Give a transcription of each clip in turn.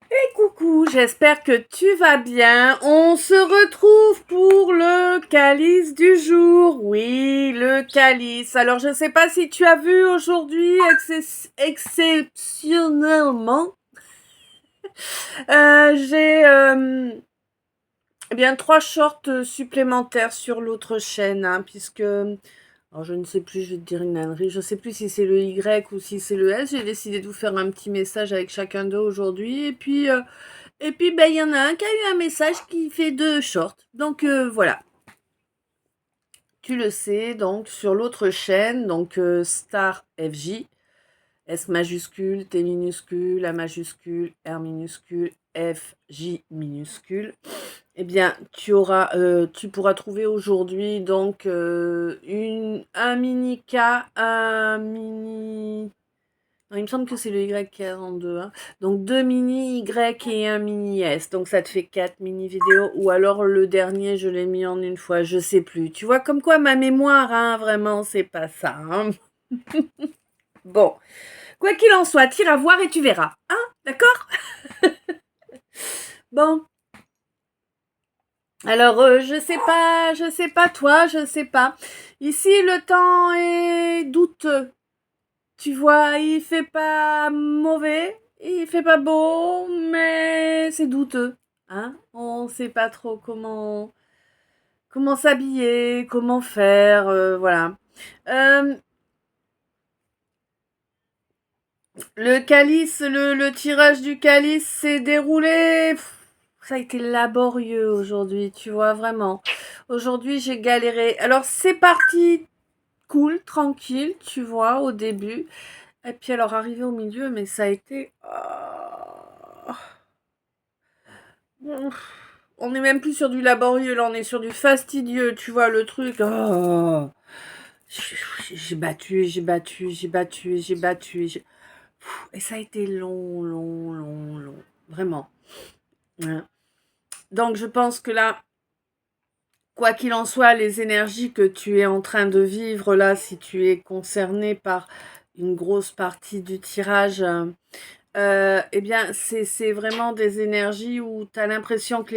Et coucou, j'espère que tu vas bien. On se retrouve pour le calice du jour. Oui, le calice. Alors, je ne sais pas si tu as vu aujourd'hui, exceptionnellement, j'ai eh bien 3 shorts supplémentaires sur l'autre chaîne, hein, puisque alors je ne sais plus, je vais te dire une ânerie, je ne sais plus si c'est le Y ou si c'est le S. J'ai décidé de vous faire un petit message avec chacun d'eux aujourd'hui, et puis, ben, il y en a un qui a eu un message qui fait 2 shorts. Donc, voilà. Tu le sais, donc, sur l'autre chaîne, donc, Star FJ, S majuscule, T minuscule, A majuscule, R minuscule, F, J minuscule. Eh bien, tu pourras trouver aujourd'hui, donc, un mini K, un mini. Non, il me semble que c'est le Y42, hein. Donc 2 mini Y et un mini S. Donc ça te fait 4 mini vidéos. Ou alors le dernier, je l'ai mis en une fois, je sais plus. Tu vois, comme quoi ma mémoire, hein, vraiment, c'est pas ça, hein. Bon, quoi qu'il en soit, t'iras voir et tu verras. Hein, d'accord? Bon, alors je sais pas toi, je sais pas. Ici, le temps est douteux. Tu vois, il fait pas mauvais, il fait pas beau, mais c'est douteux. Hein? On sait pas trop comment s'habiller, comment faire, voilà. Euh, le calice, le tirage du calice s'est déroulé. Ça a été laborieux aujourd'hui, tu vois, vraiment. Aujourd'hui, j'ai galéré. Alors, c'est parti cool, tranquille, tu vois, au début. Et puis alors arrivé au milieu, mais ça a été. On n'est même plus sur du laborieux, là on est sur du fastidieux, tu vois le truc. J'ai battu, j'ai battu, j'ai battu, j'ai battu. Et ça a été long, long, long, long. Vraiment. Ouais. Donc je pense que là, quoi qu'il en soit, les énergies que tu es en train de vivre là, si tu es concerné par une grosse partie du tirage, eh bien, c'est vraiment des énergies où tu as l'impression que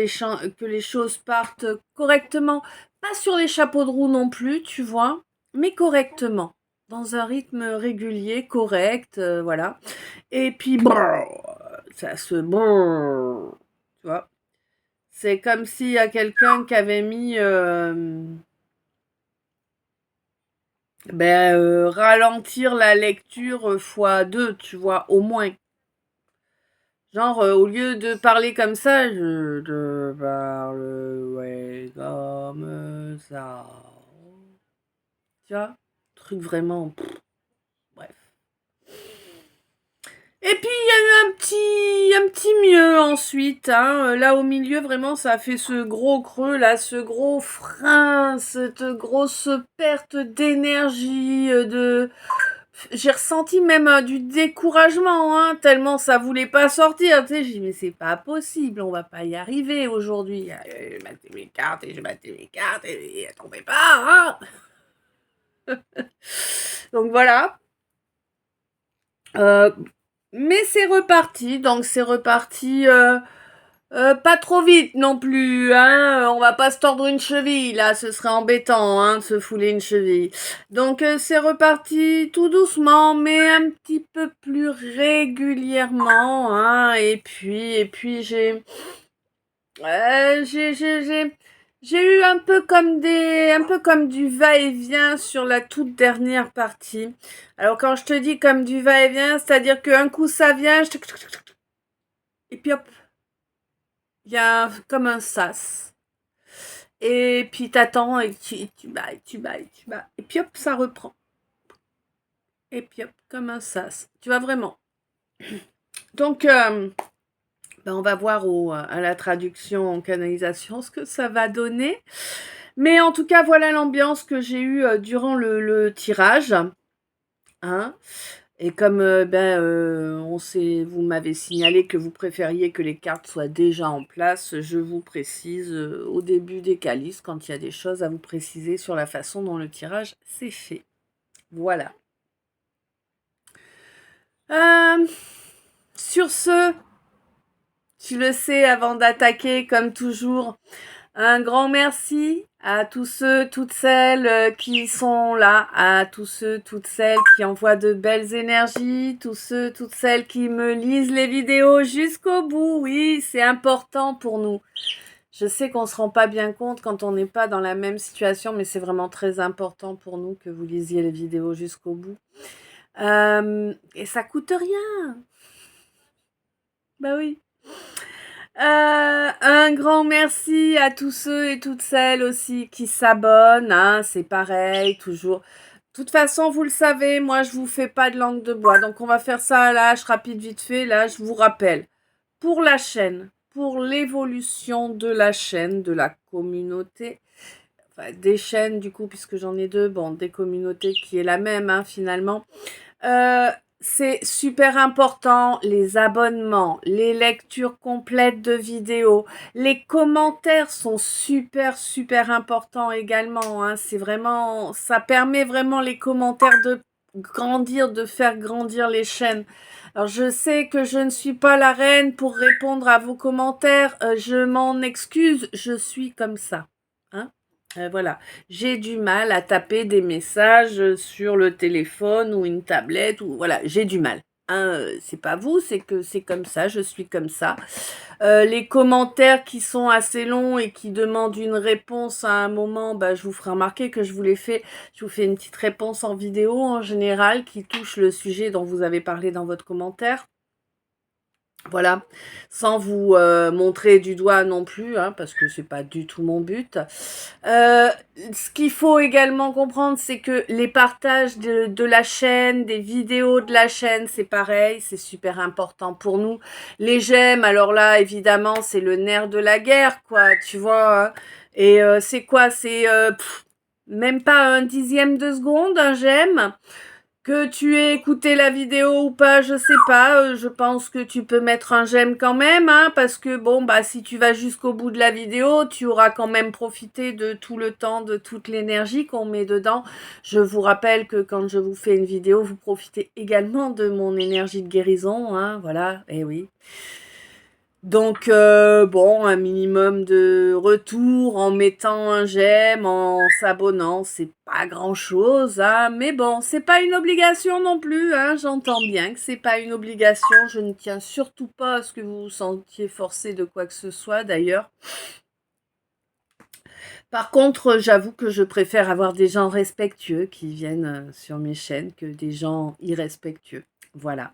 les choses partent correctement. Pas sur les chapeaux de roue non plus, tu vois, mais correctement. Dans un rythme régulier, correct, voilà. Et puis, ça se. Tu vois. C'est comme s'il y a quelqu'un qui avait mis ralentir la lecture fois 2, tu vois, au moins. Genre, au lieu de parler comme ça, je te parle, ouais, comme ça. Tu vois? Truc vraiment, bref. Et puis, il y a eu un petit mieux ensuite, hein. Là, au milieu, vraiment, ça a fait ce gros creux, là, ce gros frein, cette grosse perte d'énergie, j'ai ressenti même du découragement, hein, tellement ça voulait pas sortir. Tu sais, j'ai dit, mais c'est pas possible, on va pas y arriver aujourd'hui. J'ai battu mes cartes et j'ai battu mes cartes et elle tombait pas, hein. Donc voilà. Euh, mais c'est reparti, donc c'est reparti. Pas trop vite non plus, hein. On va pas se tordre une cheville, là, ce serait embêtant, hein, de se fouler une cheville. Donc c'est reparti tout doucement, mais un petit peu plus régulièrement, hein. Et puis j'ai eu un peu comme du va-et-vient sur la toute dernière partie. Alors quand je te dis comme du va-et-vient, c'est-à-dire qu'un coup ça vient, et puis hop, il y a comme un sas. Et puis t'attends et tu bats, et tu bats, et tu bats. Et puis hop, ça reprend. Et puis hop, comme un sas. Tu vois vraiment. Donc, on va voir à la traduction en canalisation ce que ça va donner. Mais en tout cas, voilà l'ambiance que j'ai eue durant le tirage. Hein. Et comme vous m'avez signalé que vous préfériez que les cartes soient déjà en place, je vous précise au début des calices quand il y a des choses à vous préciser sur la façon dont le tirage s'est fait. Voilà. Euh, sur ce, tu le sais avant d'attaquer, comme toujours. Un grand merci à tous ceux, toutes celles qui sont là, à tous ceux, toutes celles qui envoient de belles énergies, tous ceux, toutes celles qui me lisent les vidéos jusqu'au bout. Oui, c'est important pour nous. Je sais qu'on ne se rend pas bien compte quand on n'est pas dans la même situation, mais c'est vraiment très important pour nous que vous lisiez les vidéos jusqu'au bout. Et ça coûte rien. Bah oui. Un grand merci à tous ceux et toutes celles aussi qui s'abonnent, hein, c'est pareil, toujours. De toute façon, vous le savez, moi je vous fais pas de langue de bois, donc on va faire ça à l'âge rapide vite fait. Là, je vous rappelle, pour la chaîne, pour l'évolution de la chaîne, de la communauté, enfin des chaînes du coup, puisque j'en ai deux, bon, des communautés qui est la même hein, finalement. C'est super important, les abonnements, les lectures complètes de vidéos, les commentaires sont super importants également. Hein. C'est vraiment, ça permet vraiment les commentaires de grandir, de faire grandir les chaînes. Alors je sais que je ne suis pas la reine pour répondre à vos commentaires, je m'en excuse, je suis comme ça. Hein. Voilà, j'ai du mal à taper des messages sur le téléphone ou une tablette ou voilà, j'ai du mal. Hein, c'est pas vous, c'est que c'est comme ça, je suis comme ça. Les commentaires qui sont assez longs et qui demandent une réponse à un moment, bah, je vous ferai remarquer que je vous je vous fais une petite réponse en vidéo en général qui touche le sujet dont vous avez parlé dans votre commentaire. Voilà, sans vous montrer du doigt non plus, hein, parce que c'est pas du tout mon but. Ce qu'il faut également comprendre, c'est que les partages de la chaîne, des vidéos de la chaîne, c'est pareil, c'est super important pour nous. Les j'aime, alors là, évidemment, c'est le nerf de la guerre, quoi, tu vois. Hein. Et c'est quoi? C'est même pas un dixième de seconde, un j'aime. Que tu aies écouté la vidéo ou pas, je sais pas, je pense que tu peux mettre un j'aime quand même, hein, parce que bon, bah si tu vas jusqu'au bout de la vidéo, tu auras quand même profité de tout le temps, de toute l'énergie qu'on met dedans. Je vous rappelle que quand je vous fais une vidéo, vous profitez également de mon énergie de guérison, hein, voilà, et oui. Donc, bon, un minimum de retour en mettant un j'aime, en s'abonnant, c'est pas grand-chose, hein, mais bon, c'est pas une obligation non plus, hein, j'entends bien que c'est pas une obligation, je ne tiens surtout pas à ce que vous vous sentiez forcé de quoi que ce soit, d'ailleurs. Par contre, j'avoue que je préfère avoir des gens respectueux qui viennent sur mes chaînes que des gens irrespectueux. Voilà.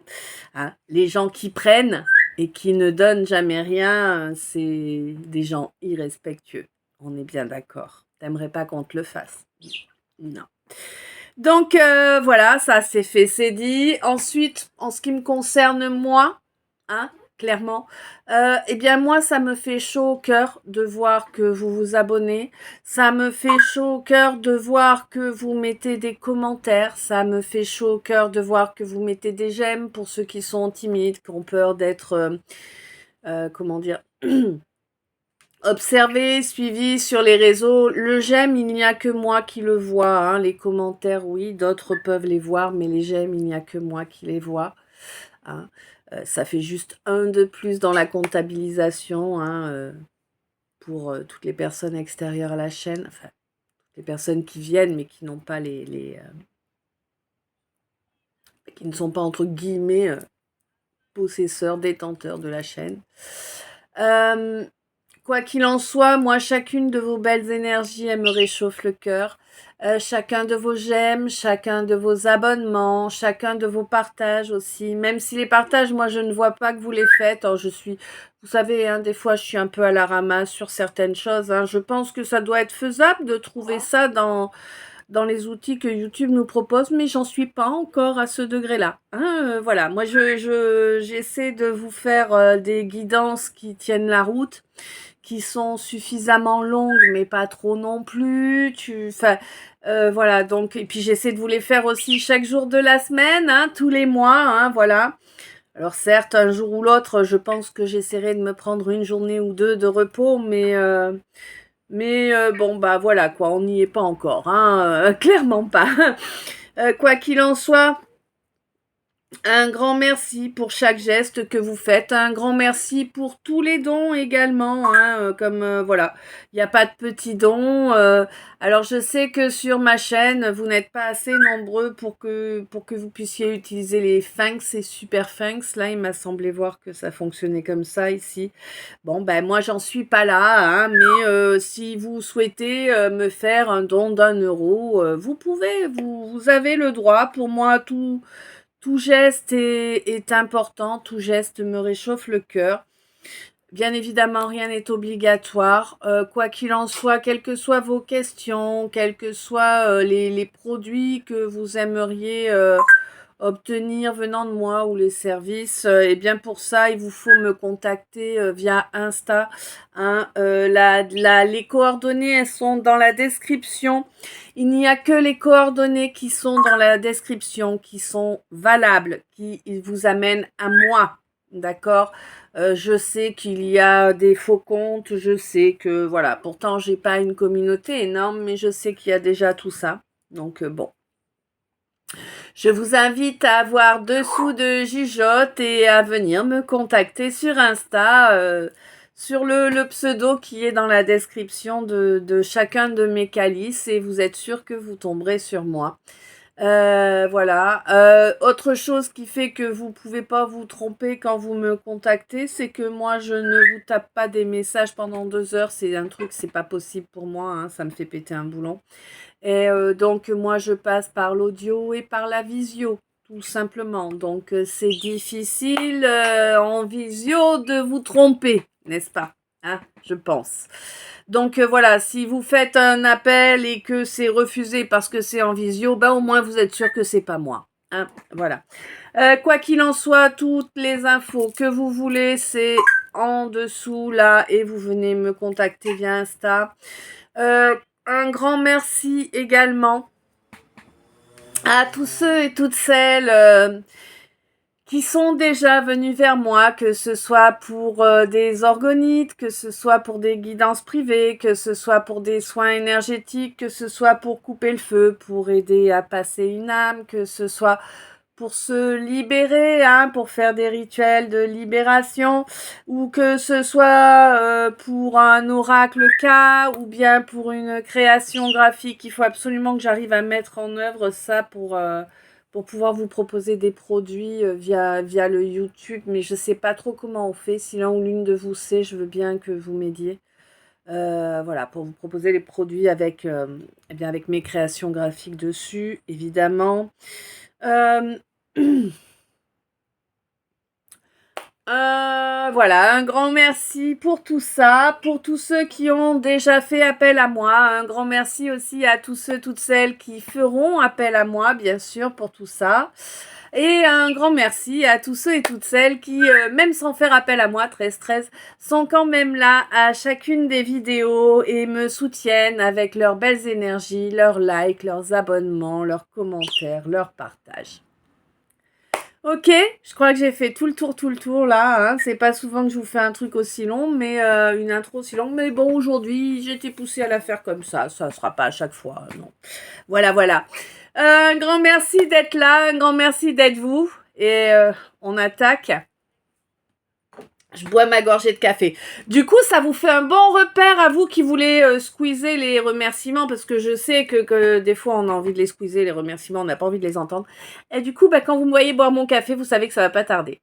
Hein. Les gens qui prennent et qui ne donnent jamais rien, c'est des gens irrespectueux. On est bien d'accord. T'aimerais pas qu'on te le fasse? Non. Donc voilà, ça c'est fait, c'est dit. Ensuite, en ce qui me concerne moi, hein, clairement, eh bien moi ça me fait chaud au cœur de voir que vous vous abonnez, ça me fait chaud au cœur de voir que vous mettez des commentaires, ça me fait chaud au cœur de voir que vous mettez des j'aime pour ceux qui sont timides, qui ont peur d'être, comment dire, observé, suivi sur les réseaux. Le j'aime, il n'y a que moi qui le vois. Hein. Les commentaires, oui, d'autres peuvent les voir, mais les j'aime, il n'y a que moi qui les vois. Hein. Ça fait juste un de plus dans la comptabilisation hein, pour toutes les personnes extérieures à la chaîne. Enfin, les personnes qui viennent, mais qui n'ont pas qui ne sont pas entre guillemets possesseurs, détenteurs de la chaîne. Quoi qu'il en soit, moi, chacune de vos belles énergies, elle me réchauffe le cœur. Chacun de vos j'aime, chacun de vos abonnements, chacun de vos partages aussi. Même si les partages, moi, je ne vois pas que vous les faites. Alors, vous savez, hein, des fois, je suis un peu à la ramasse sur certaines choses. Hein. Je pense que ça doit être faisable de trouver ça dans les outils que YouTube nous propose, mais j'en suis pas encore à ce degré-là. Hein, voilà, moi, j'essaie de vous faire des guidances qui tiennent la route, qui sont suffisamment longues, mais pas trop non plus. Voilà, donc, et puis j'essaie de vous les faire aussi chaque jour de la semaine, hein, tous les mois, hein, voilà. Alors certes, un jour ou l'autre, je pense que j'essaierai de me prendre une journée ou deux de repos, mais bon, bah voilà, quoi, on n'y est pas encore, hein, clairement pas. Quoi qu'il en soit, Un grand merci pour chaque geste que vous faites. Un grand merci pour tous les dons également, hein, comme voilà, il n'y a pas de petits dons. Alors je sais que sur ma chaîne, vous n'êtes pas assez nombreux pour que vous puissiez utiliser les thanks et super thanks. Là, il m'a semblé voir que ça fonctionnait comme ça ici. Bon, ben moi, j'en suis pas là, hein, mais si vous souhaitez me faire un don d'1 euro, vous pouvez, vous avez le droit. Pour moi, tout geste est important, tout geste me réchauffe le cœur. Bien évidemment, rien n'est obligatoire. Quoi qu'il en soit, quelles que soient vos questions, quels que soient les produits que vous aimeriez obtenir venant de moi ou les services, et bien pour ça, il vous faut me contacter via Insta. Hein. Les coordonnées, elles sont dans la description. Il n'y a que les coordonnées qui sont dans la description, qui sont valables, qui vous amènent à moi. D'accord? Je sais qu'il y a des faux comptes, je sais que, voilà, pourtant j'ai pas une communauté énorme, mais je sais qu'il y a déjà tout ça. Donc bon. Je vous invite à avoir dessous de Gijotte et à venir me contacter sur Insta, sur le pseudo qui est dans la description de chacun de mes calices et vous êtes sûr que vous tomberez sur moi. Voilà. Autre chose qui fait que vous pouvez pas vous tromper quand vous me contactez, c'est que moi je ne vous tape pas des messages pendant 2 heures. C'est un truc, c'est pas possible pour moi, hein, ça me fait péter un boulon. Et donc moi je passe par l'audio et par la visio, tout simplement. Donc c'est difficile en visio de vous tromper, n'est-ce pas? Hein, je pense. Donc voilà, si vous faites un appel et que c'est refusé parce que c'est en visio, ben au moins vous êtes sûr que c'est pas moi. Hein, voilà. Quoi qu'il en soit, toutes les infos que vous voulez, c'est en dessous là et vous venez me contacter via Insta. Un grand merci également à tous ceux et toutes celles qui sont déjà venus vers moi, que ce soit pour des orgonites, que ce soit pour des guidances privées, que ce soit pour des soins énergétiques, que ce soit pour couper le feu, pour aider à passer une âme, que ce soit pour se libérer, hein, pour faire des rituels de libération, ou que ce soit pour un oracle K, ou bien pour une création graphique. Il faut absolument que j'arrive à mettre en œuvre ça pour pouvoir vous proposer des produits via le YouTube, mais je ne sais pas trop comment on fait. Si l'un ou l'une de vous sait, je veux bien que vous m'aidiez. Voilà, pour vous proposer les produits avec, eh bien avec mes créations graphiques dessus, évidemment. Euh, voilà, un grand merci pour tout ça, pour tous ceux qui ont déjà fait appel à moi. Un grand merci aussi à tous ceux, toutes celles qui feront appel à moi, bien sûr, pour tout ça. Et un grand merci à tous ceux et toutes celles qui, même sans faire appel à moi, 13 sont quand même là à chacune des vidéos et me soutiennent avec leurs belles énergies, leurs likes, leurs abonnements, leurs commentaires, leurs partages. Ok, je crois que j'ai fait tout le tour là. Hein. C'est pas souvent que je vous fais un truc aussi long, mais une intro aussi longue. Mais bon, aujourd'hui, j'ai été poussée à la faire comme ça. Ça sera pas à chaque fois, non. Voilà, voilà. Un grand merci d'être là, un grand merci d'être vous. Et on attaque. Je bois ma gorgée de café. Du coup, ça vous fait un bon repère à vous qui voulez squeezer les remerciements, parce que je sais que des fois, on a envie de les squeezer, les remerciements, on n'a pas envie de les entendre. Et du coup, bah, quand vous me voyez boire mon café, vous savez que ça va pas tarder.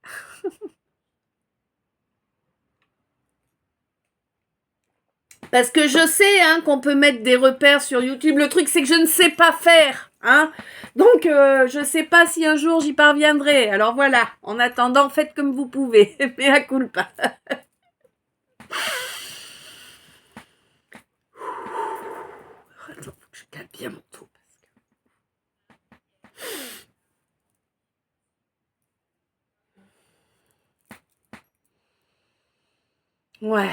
Parce que je sais hein, qu'on peut mettre des repères sur YouTube. Le truc, c'est que je ne sais pas faire. Hein. Donc, je ne sais pas si un jour j'y parviendrai. Alors voilà, en attendant, faites comme vous pouvez. Mais à culpa. Attends, faut que je calme bien mon trou. Ouais.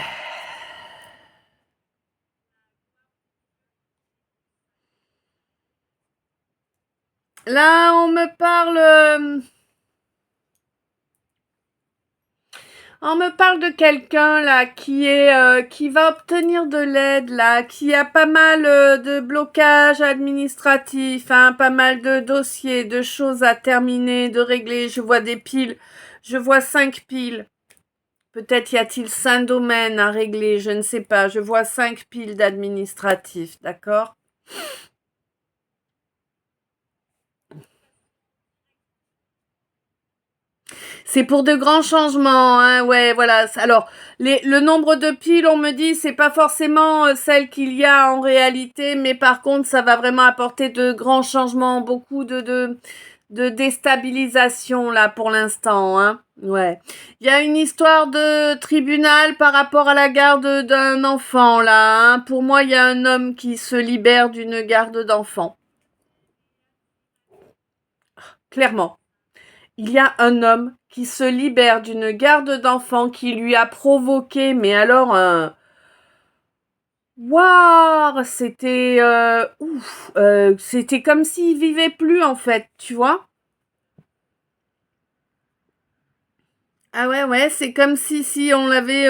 Là, on me parle... On me parle de quelqu'un là qui va obtenir de l'aide là, qui a pas mal de blocages administratifs, hein, pas mal de dossiers, de choses à terminer, de régler. Je vois des piles, je vois 5 piles. Peut-être y a-t-il 5 domaines à régler, je ne sais pas. Je vois 5 piles d'administratifs, d'accord? C'est pour de grands changements, hein, ouais, voilà. Alors, le nombre de piles, on me dit, c'est pas forcément celle qu'il y a en réalité, mais par contre, ça va vraiment apporter de grands changements, beaucoup de déstabilisation là pour l'instant, hein. Ouais. Il y a une histoire de tribunal par rapport à la garde d'un enfant là, hein. Pour moi, il y a un homme qui se libère d'une garde d'enfant. Clairement. Il y a un homme qui se libère d'une garde d'enfant qui lui a provoqué, mais alors un... Waouh, c'était ouf, c'était comme s'il vivait plus en fait, tu vois. Ah ouais ouais, c'est comme si on l'avait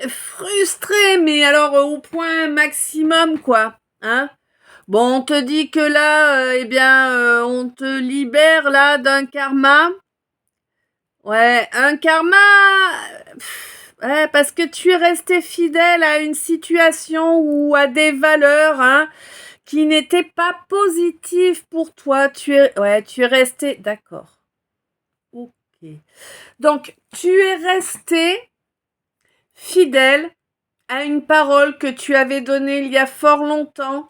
frustré, mais alors au point maximum quoi, hein. Bon, on te dit que là, eh bien, on te libère là d'un karma. Ouais, un karma. Ouais, parce que tu es resté fidèle à une situation ou à des valeurs, hein, qui n'étaient pas positives pour toi. Tu es resté, d'accord. Ok. Donc, tu es resté fidèle à une parole que tu avais donnée il y a fort longtemps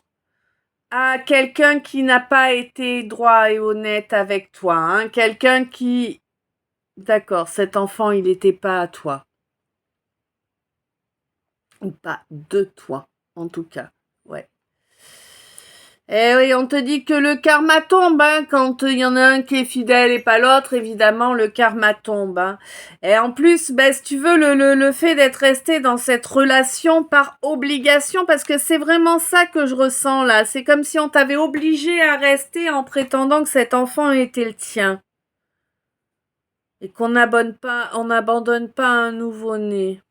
à quelqu'un qui n'a pas été droit et honnête avec toi, hein, quelqu'un qui, d'accord, cet enfant, il n'était pas à toi. Ou pas de toi, en tout cas. Ouais. Eh oui, on te dit que le karma tombe, hein, quand il y en a un qui est fidèle et pas l'autre, évidemment, le karma tombe, hein. Et en plus, ben, si tu veux, le fait d'être resté dans cette relation par obligation, parce que c'est vraiment ça que je ressens là, c'est comme si on t'avait obligé à rester en prétendant que cet enfant était le tien. Et qu'on n'abandonne pas un nouveau-né.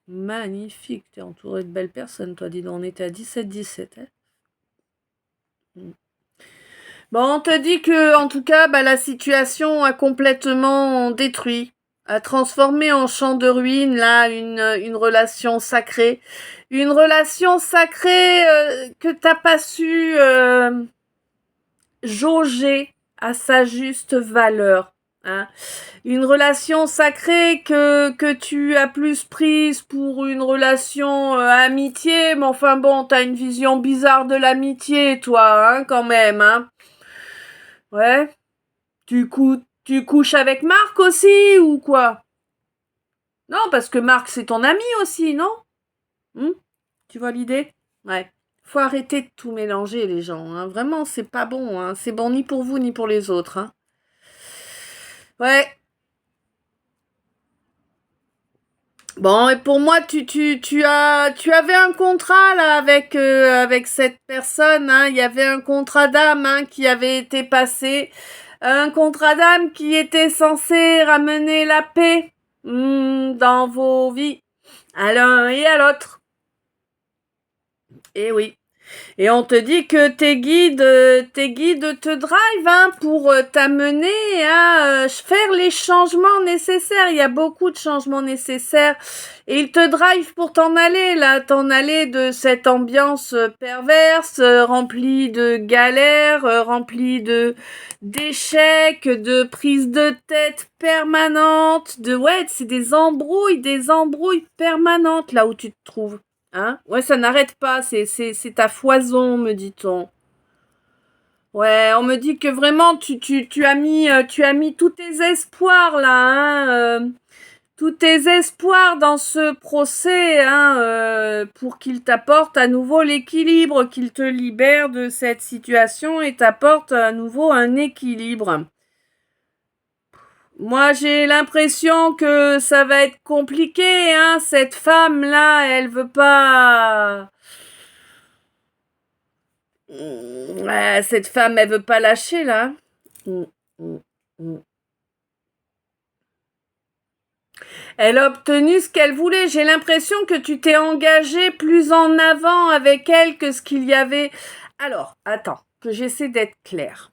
Magnifique, t'es entouré de belles personnes, toi, dis donc, on était à 17-17, hein. Mm. Bon, on te dit que, en tout cas, bah, la situation a complètement détruit, a transformé en champ de ruines, là, une relation sacrée. Une relation sacrée que t'as pas su jauger à sa juste valeur, hein. Une relation sacrée que tu as plus prise pour une relation amitié, mais enfin bon, t'as une vision bizarre de l'amitié, toi, hein, quand même, hein. Ouais. Tu couches avec Marc aussi, ou quoi? Non, parce que Marc, c'est ton ami aussi, non? Hmm. Tu vois l'idée? Ouais. Faut arrêter de tout mélanger, les gens, hein. Vraiment, c'est pas bon, hein. C'est bon ni pour vous, ni pour les autres, hein. Ouais. Bon, et pour moi, tu avais un contrat là avec cette personne, hein. Il y avait un contrat d'âme, hein, qui avait été passé, un contrat d'âme qui était censé ramener la paix, dans vos vies, à l'un et à l'autre. Eh oui. Et on te dit que tes guides te drive, hein, pour t'amener à faire les changements nécessaires. Il y a beaucoup de changements nécessaires et ils te drive pour t'en aller là, t'en aller de cette ambiance perverse, remplie de galères, remplie de d'échecs, de prises de tête permanentes, de ouais, c'est des embrouilles permanentes là où tu te trouves. Hein? Ouais, ça n'arrête pas, c'est à foison, me dit-on. Ouais, on me dit que vraiment tu as mis tous tes espoirs là, hein, tous tes espoirs dans ce procès, hein, pour qu'il t'apporte à nouveau l'équilibre, qu'il te libère de cette situation et t'apporte à nouveau un équilibre. Moi, j'ai l'impression que ça va être compliqué, hein. Cette femme-là, elle veut pas. Ouais, cette femme, elle veut pas lâcher, là. Mm, mm, mm. Elle a obtenu ce qu'elle voulait. J'ai l'impression que tu t'es engagé plus en avant avec elle que ce qu'il y avait. Alors, attends, que j'essaie d'être claire.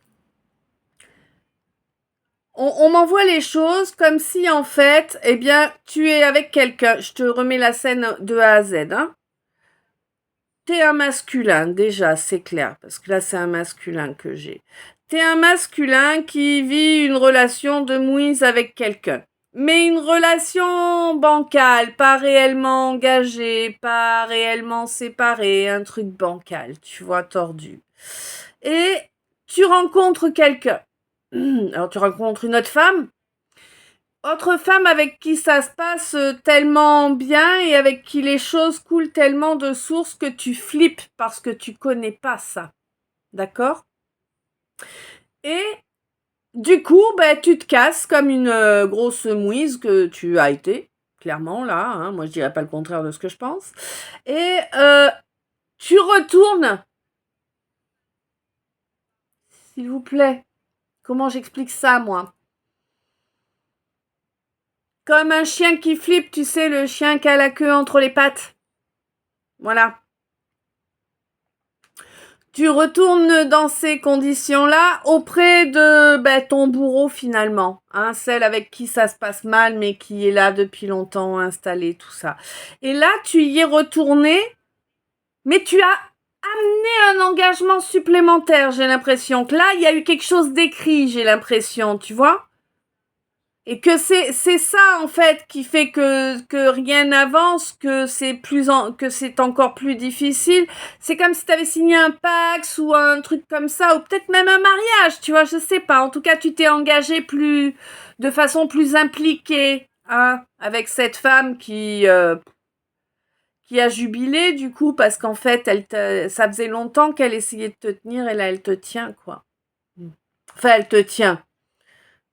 On m'envoie les choses comme si, en fait, eh bien, tu es avec quelqu'un. Je te remets la scène de A à Z, hein. T'es un masculin, déjà, c'est clair, parce que là, c'est un masculin que j'ai. T'es un masculin qui vit une relation de mouise avec quelqu'un. Mais une relation bancale, pas réellement engagée, pas réellement séparée, un truc bancal, tu vois, tordu. Et tu rencontres quelqu'un. Alors, tu rencontres une autre femme avec qui ça se passe tellement bien et avec qui les choses coulent tellement de sources que tu flippes parce que tu connais pas ça. D'accord? Et du coup, ben, tu te casses comme une grosse mouise que tu as été, clairement là, hein, moi je dirais pas le contraire de ce que je pense. Et tu retournes, s'il vous plaît. Comment j'explique ça, moi? Comme un chien qui flippe, tu sais, le chien qui a la queue entre les pattes. Voilà. Tu retournes dans ces conditions-là auprès de ton bourreau finalement, hein, celle avec qui ça se passe mal mais qui est là depuis longtemps installé, tout ça. Et là, tu y es retourné, mais tu as amené un engagement supplémentaire, j'ai l'impression. Que là, il y a eu quelque chose d'écrit, j'ai l'impression, tu vois? Et que c'est ça en fait qui fait que rien n'avance, que que c'est encore plus difficile. C'est comme si tu avais signé un Pax ou un truc comme ça, ou peut-être même un mariage, tu vois, je sais pas. En tout cas, tu t'es engagé de façon plus impliquée, hein, avec cette femme qui a jubilé du coup parce qu'en fait ça faisait longtemps qu'elle essayait de te tenir et là elle te tient quoi. Enfin, elle te tient.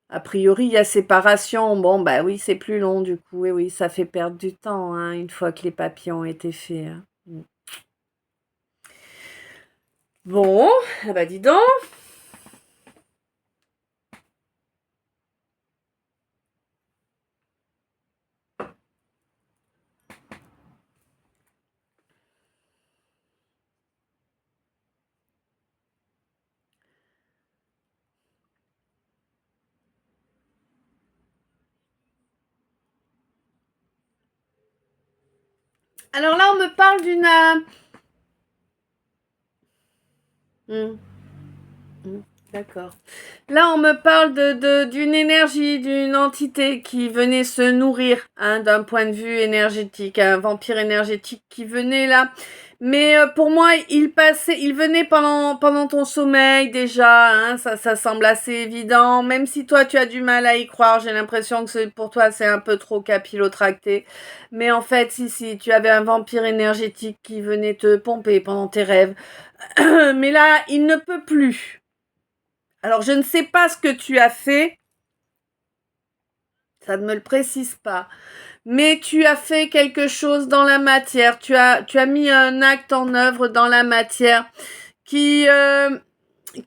A priori, il y a séparation. Bon, bah oui, c'est plus long du coup. Et oui, ça fait perdre du temps, hein, une fois que les papiers ont été faits, hein. Bon, ah bah dis donc. Alors là, on me parle d'une... D'accord. Là, on me parle d'une énergie, d'une entité qui venait se nourrir, hein, d'un point de vue énergétique, un vampire énergétique qui venait là. Mais pour moi, il venait pendant ton sommeil déjà, hein, ça semble assez évident. Même si toi, tu as du mal à y croire, j'ai l'impression que pour toi, c'est un peu trop capillotracté. Mais en fait, si, tu avais un vampire énergétique qui venait te pomper pendant tes rêves. Mais là, il ne peut plus. Alors, je ne sais pas ce que tu as fait, ça ne me le précise pas, mais tu as fait quelque chose dans la matière, tu as mis un acte en œuvre dans la matière qui,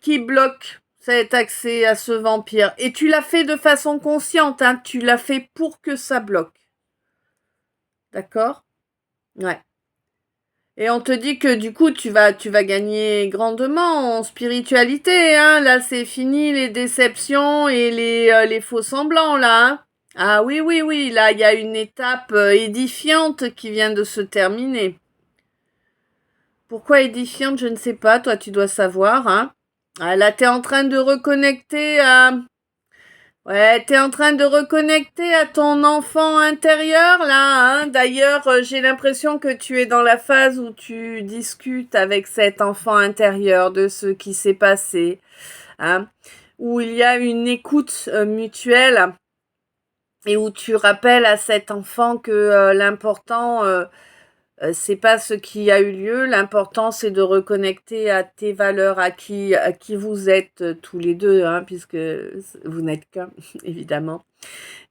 qui bloque cet accès à ce vampire. Et tu l'as fait de façon consciente, hein, tu l'as fait pour que ça bloque. D'accord? Ouais. Et on te dit que du coup, tu vas gagner grandement en spiritualité, hein. Là, c'est fini les déceptions et les faux semblants, là, hein. Ah oui, oui, oui, là, il y a une étape édifiante qui vient de se terminer. Pourquoi édifiante, je ne sais pas, toi, tu dois savoir, hein. Ah, là, t'es en train de reconnecter à... Ouais, t'es en train de reconnecter à ton enfant intérieur, là, hein. D'ailleurs, j'ai l'impression que tu es dans la phase où tu discutes avec cet enfant intérieur de ce qui s'est passé, hein. Où il y a une écoute mutuelle et où tu rappelles à cet enfant que l'important, c'est pas ce qui a eu lieu, l'important c'est de reconnecter à tes valeurs, à qui vous êtes tous les deux, hein, puisque vous n'êtes qu'un, évidemment.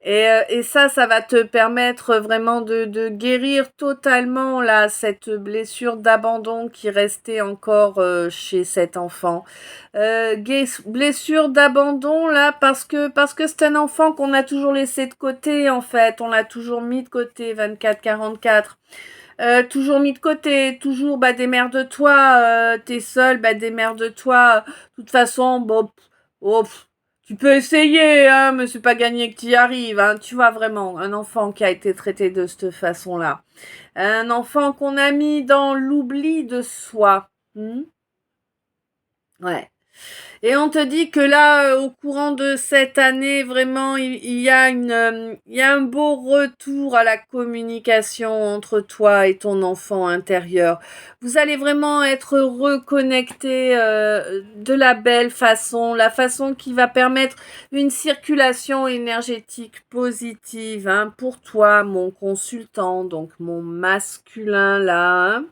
Et ça va te permettre vraiment de guérir totalement là cette blessure d'abandon qui restait encore chez cet enfant. Blessure d'abandon là parce que c'est un enfant qu'on a toujours laissé de côté en fait, on l'a toujours mis de côté 24-44. Toujours mis de côté, toujours bah démerde-toi, t'es seul, bah démerde-toi. De toute façon, bon, oh, tu peux essayer, hein, mais c'est pas gagné que tu y arrives, hein. Tu vois vraiment, un enfant qui a été traité de cette façon-là. Un enfant qu'on a mis dans l'oubli de soi. Ouais. Et on te dit que là, au courant de cette année, vraiment, il y a il y a un beau retour à la communication entre toi et ton enfant intérieur. Vous allez vraiment être reconnectés de la belle façon, la façon qui va permettre une circulation énergétique positive, hein, pour toi, mon consultant, donc mon masculin là, hein.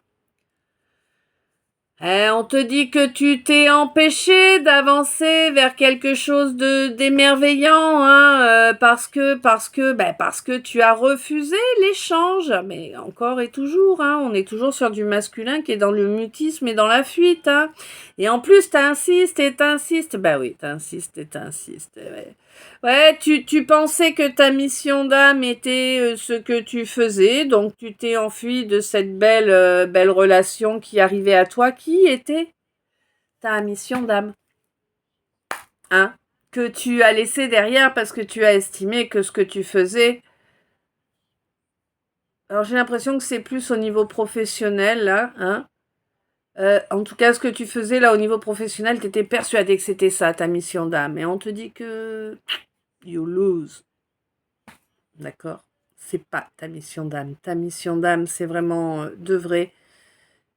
On te dit que tu t'es empêché d'avancer vers quelque chose de d'émerveillant, hein, parce que tu as refusé l'échange. Mais encore et toujours, hein, on est toujours sur du masculin qui est dans le mutisme et dans la fuite, hein. Et en plus, t'insistes et t'insistes. Bah oui, t'insistes et t'insistes. Ouais. Ouais, tu pensais que ta mission d'âme était ce que tu faisais, donc tu t'es enfui de cette belle relation qui arrivait à toi, qui était ta mission d'âme, hein, que tu as laissé derrière parce que tu as estimé que ce que tu faisais. Alors j'ai l'impression que c'est plus au niveau professionnel là, hein. En tout cas, ce que tu faisais là au niveau professionnel, tu étais persuadé que c'était ça ta mission d'âme, et on te dit que you lose. D'accord? C'est pas ta mission d'âme. Ta mission d'âme, c'est vraiment d'œuvrer,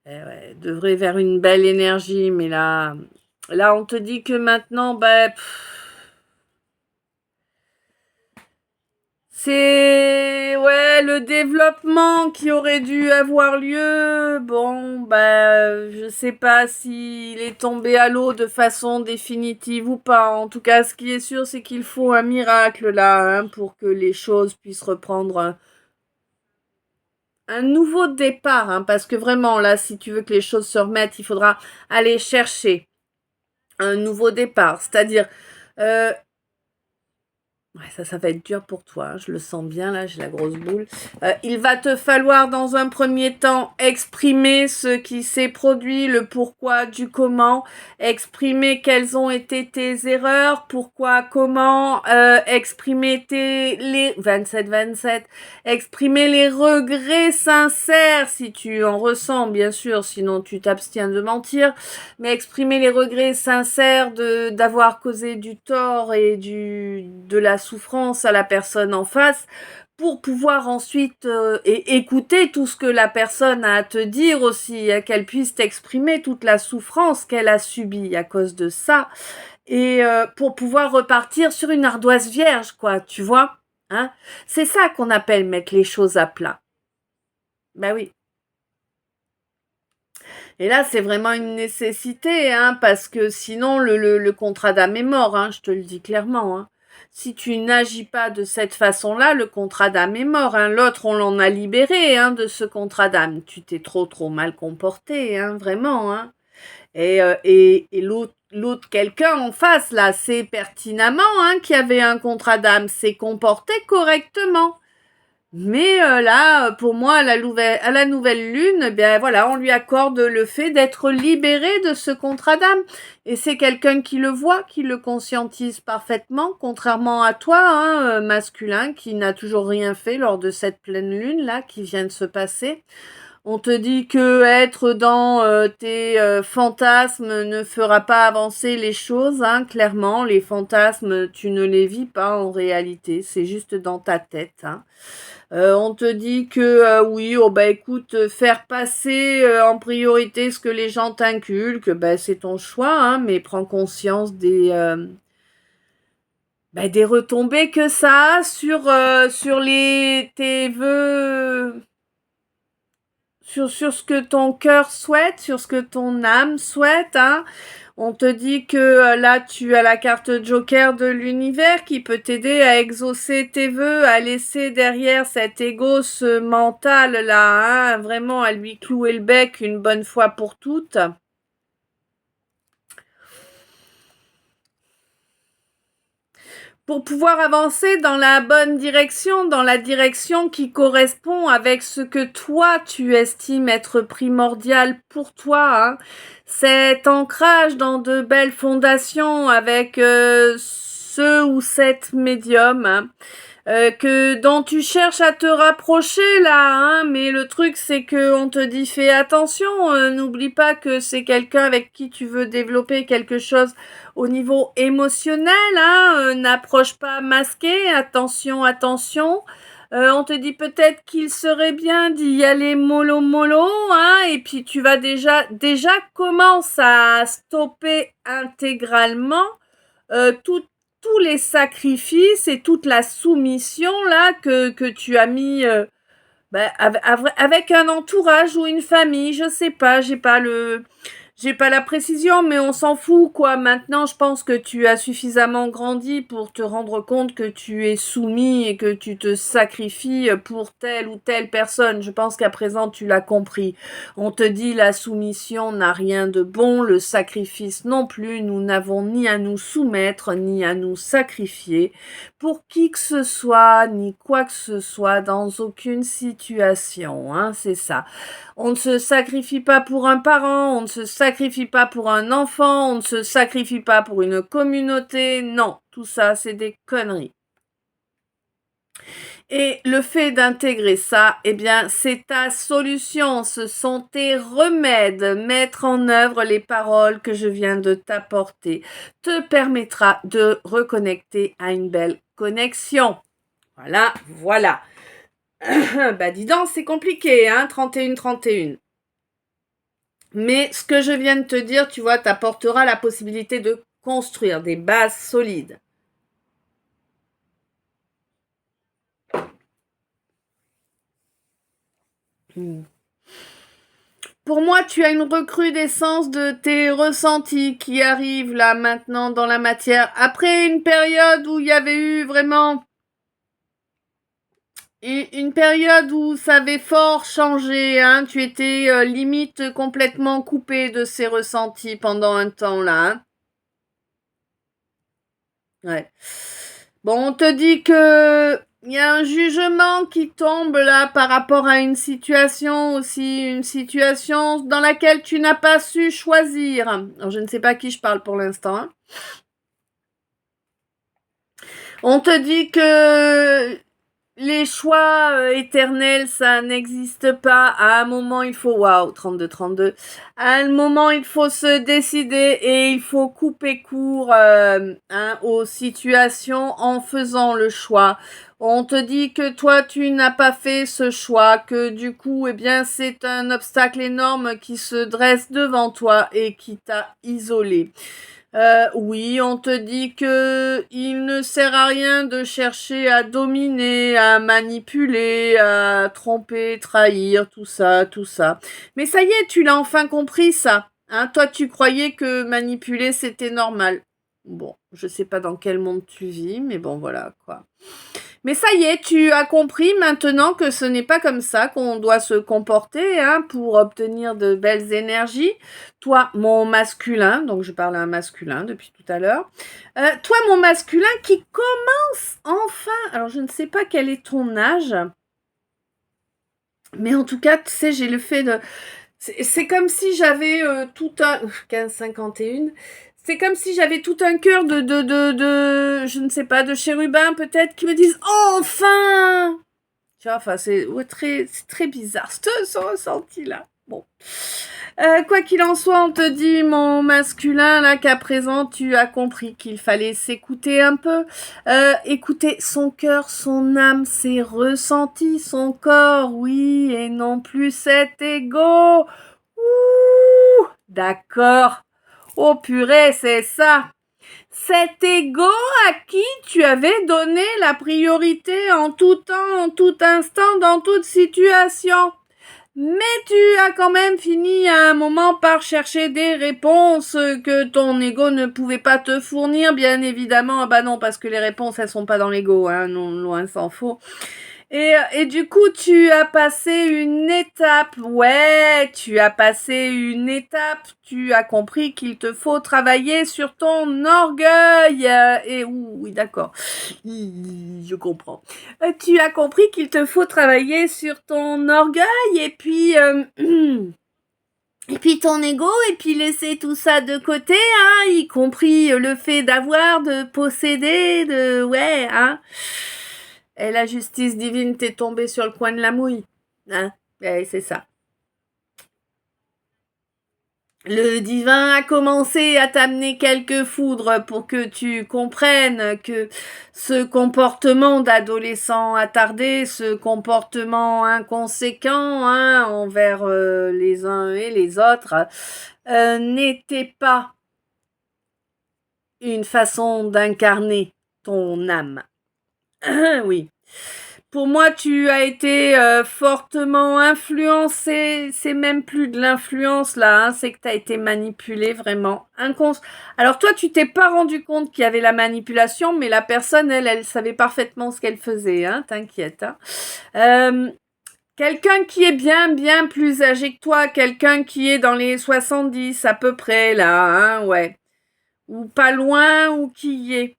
ouais, d'œuvrer vers une belle énergie. Mais là, on te dit que maintenant, bah, c'est ouais le développement qui aurait dû avoir lieu. Bon, bah, je sais pas s'il est tombé à l'eau de façon définitive ou pas. En tout cas, ce qui est sûr, c'est qu'il faut un miracle là, hein, pour que les choses puissent reprendre un nouveau départ, hein, parce que vraiment, là, si tu veux que les choses se remettent, il faudra aller chercher un nouveau départ. C'est-à-dire, euh, ouais, ça va être dur pour toi, hein, je le sens bien, là, j'ai la grosse boule. Il va te falloir, dans un premier temps, exprimer ce qui s'est produit, le pourquoi du comment, exprimer quelles ont été tes erreurs, pourquoi, comment, exprimer les 27, exprimer les regrets sincères, si tu en ressens, bien sûr, sinon tu t'abstiens de mentir, mais exprimer les regrets sincères d'avoir causé du tort et de la souffrance à la personne en face, pour pouvoir ensuite et écouter tout ce que la personne a à te dire aussi, hein, qu'elle puisse t'exprimer toute la souffrance qu'elle a subie à cause de ça, et pour pouvoir repartir sur une ardoise vierge, quoi, tu vois, hein. C'est ça qu'on appelle mettre les choses à plat. Ben oui. Et là, c'est vraiment une nécessité, hein, parce que sinon, le contrat d'âme est mort, hein, je te le dis clairement, hein. Si tu n'agis pas de cette façon-là, le contrat d'âme est mort, hein. L'autre, on l'en a libéré, hein, de ce contrat d'âme. Tu t'es trop mal comporté, hein, vraiment, hein. Et l'autre quelqu'un en face, là, c'est pertinemment, hein, qui avait un contrat d'âme, s'est comporté correctement. Mais là, pour moi, à la nouvelle lune, eh bien voilà, on lui accorde le fait d'être libéré de ce contrat d'âme. Et c'est quelqu'un qui le voit, qui le conscientise parfaitement, contrairement à toi, hein, masculin, qui n'a toujours rien fait lors de cette pleine lune là qui vient de se passer. On te dit que être dans tes fantasmes ne fera pas avancer les choses, hein, clairement. Les fantasmes, tu ne les vis pas en réalité, c'est juste dans ta tête, hein. On te dit que oui, oh bah écoute, faire passer en priorité ce que les gens t'inculquent, bah c'est ton choix, hein, mais prends conscience des retombées que ça a sur tes vœux, sur ce que ton cœur souhaite, sur ce que ton âme souhaite, hein. On te dit que là, tu as la carte Joker de l'univers qui peut t'aider à exaucer tes vœux, à laisser derrière cet ego, ce mental-là, hein, vraiment à lui clouer le bec une bonne fois pour toutes. Pour pouvoir avancer dans la bonne direction, dans la direction qui correspond avec ce que toi tu estimes être primordial pour toi, hein. Cet ancrage dans de belles fondations avec ce ou cette médium, hein, dont tu cherches à te rapprocher là, hein, mais le truc c'est que on te dit fais attention, n'oublie pas que c'est quelqu'un avec qui tu veux développer quelque chose au niveau émotionnel, hein, n'approche pas masqué, attention, attention. On te dit peut-être qu'il serait bien d'y aller mollo mollo, hein, et puis tu vas déjà commence à stopper intégralement tous les sacrifices et toute la soumission là que tu as mis avec un entourage ou une famille, je sais pas, j'ai pas la précision, mais on s'en fout, quoi. Maintenant, je pense que tu as suffisamment grandi pour te rendre compte que tu es soumis et que tu te sacrifies pour telle ou telle personne. Je pense qu'à présent, tu l'as compris. On te dit la soumission n'a rien de bon, le sacrifice non plus. Nous n'avons ni à nous soumettre, ni à nous sacrifier pour qui que ce soit, ni quoi que ce soit, dans aucune situation, hein, c'est ça. On ne se sacrifie pas pour un parent, on ne se sacrifie pas pour un enfant, on ne se sacrifie pas pour une communauté. Non, tout ça, c'est des conneries. Et le fait d'intégrer ça, eh bien, c'est ta solution, ce sont tes remèdes. Mettre en œuvre les paroles que je viens de t'apporter te permettra de reconnecter à une belle connexion. Voilà, voilà. Bah dis donc, c'est compliqué, hein, 31-31. Mais ce que je viens de te dire, tu vois, t'apportera la possibilité de construire des bases solides. Pour moi, tu as une recrudescence de tes ressentis qui arrivent là maintenant dans la matière. Après une période où il y avait eu vraiment une période où ça avait fort changé, hein, tu étais limite complètement coupé de ces ressentis pendant un temps là, hein. Ouais. Bon, on te dit que il y a un jugement qui tombe là par rapport à une situation aussi, une situation dans laquelle tu n'as pas su choisir. Alors, je ne sais pas à qui je parle pour l'instant, hein. On te dit que les choix éternels, ça n'existe pas. À un moment, il faut... Waouh, 32-32. À un moment, il faut se décider et il faut couper court aux situations en faisant le choix. On te dit que toi, tu n'as pas fait ce choix, que du coup, eh bien, c'est un obstacle énorme qui se dresse devant toi et qui t'a isolé. Oui, on te dit que il ne sert à rien de chercher à dominer, à manipuler, à tromper, trahir, tout ça, tout ça. Mais ça y est, tu l'as enfin compris ça. Hein, toi, tu croyais que manipuler, c'était normal. Bon, je sais pas dans quel monde tu vis, mais bon, voilà, quoi. Mais ça y est, tu as compris maintenant que ce n'est pas comme ça qu'on doit se comporter, hein, pour obtenir de belles énergies. Toi, mon masculin, donc je parle à un masculin depuis tout à l'heure. Toi, mon masculin qui commence enfin, alors je ne sais pas quel est ton âge, mais en tout cas, tu sais, j'ai le fait de... C'est comme si j'avais tout un... 15-51... C'est comme si j'avais tout un cœur je ne sais pas, de chérubins peut-être, qui me disent « Enfin !» Tu vois, enfin, c'est très bizarre, ce ressenti-là. Bon. Quoi qu'il en soit, on te dit, mon masculin, là, qu'à présent, tu as compris qu'il fallait s'écouter un peu. Écouter son cœur, son âme, ses ressentis, son corps, oui, et non plus cet ego. Ouh, d'accord. Oh purée, c'est ça. Cet ego à qui tu avais donné la priorité en tout temps, en tout instant, dans toute situation. Mais tu as quand même fini à un moment par chercher des réponses que ton ego ne pouvait pas te fournir, bien évidemment. Ah bah non, parce que les réponses, elles sont pas dans l'ego, hein, non, loin s'en faut. Et du coup, tu as passé une étape. Ouais, tu as passé une étape. Tu as compris qu'il te faut travailler sur ton orgueil. Et oui, d'accord. Je comprends. Tu as compris qu'il te faut travailler sur ton orgueil et puis et puis ton ego et puis laisser tout ça de côté, hein, y compris le fait d'avoir, de posséder, de ouais, hein. Et la justice divine t'est tombée sur le coin de la mouille, hein. Ouais, c'est ça. Le divin a commencé à t'amener quelques foudres pour que tu comprennes que ce comportement d'adolescent attardé, ce comportement inconséquent, hein, envers les uns et les autres, n'était pas une façon d'incarner ton âme. Oui. Pour moi, tu as été fortement influencé. C'est même plus de l'influence là, hein, c'est que tu as été manipulé vraiment. Alors toi, tu t'es pas rendu compte qu'il y avait la manipulation, mais la personne, elle savait parfaitement ce qu'elle faisait. Hein, t'inquiète. Hein. Quelqu'un qui est bien plus âgé que toi, quelqu'un qui est dans les 70 à peu près là, hein, ouais, ou pas loin, ou qui y est.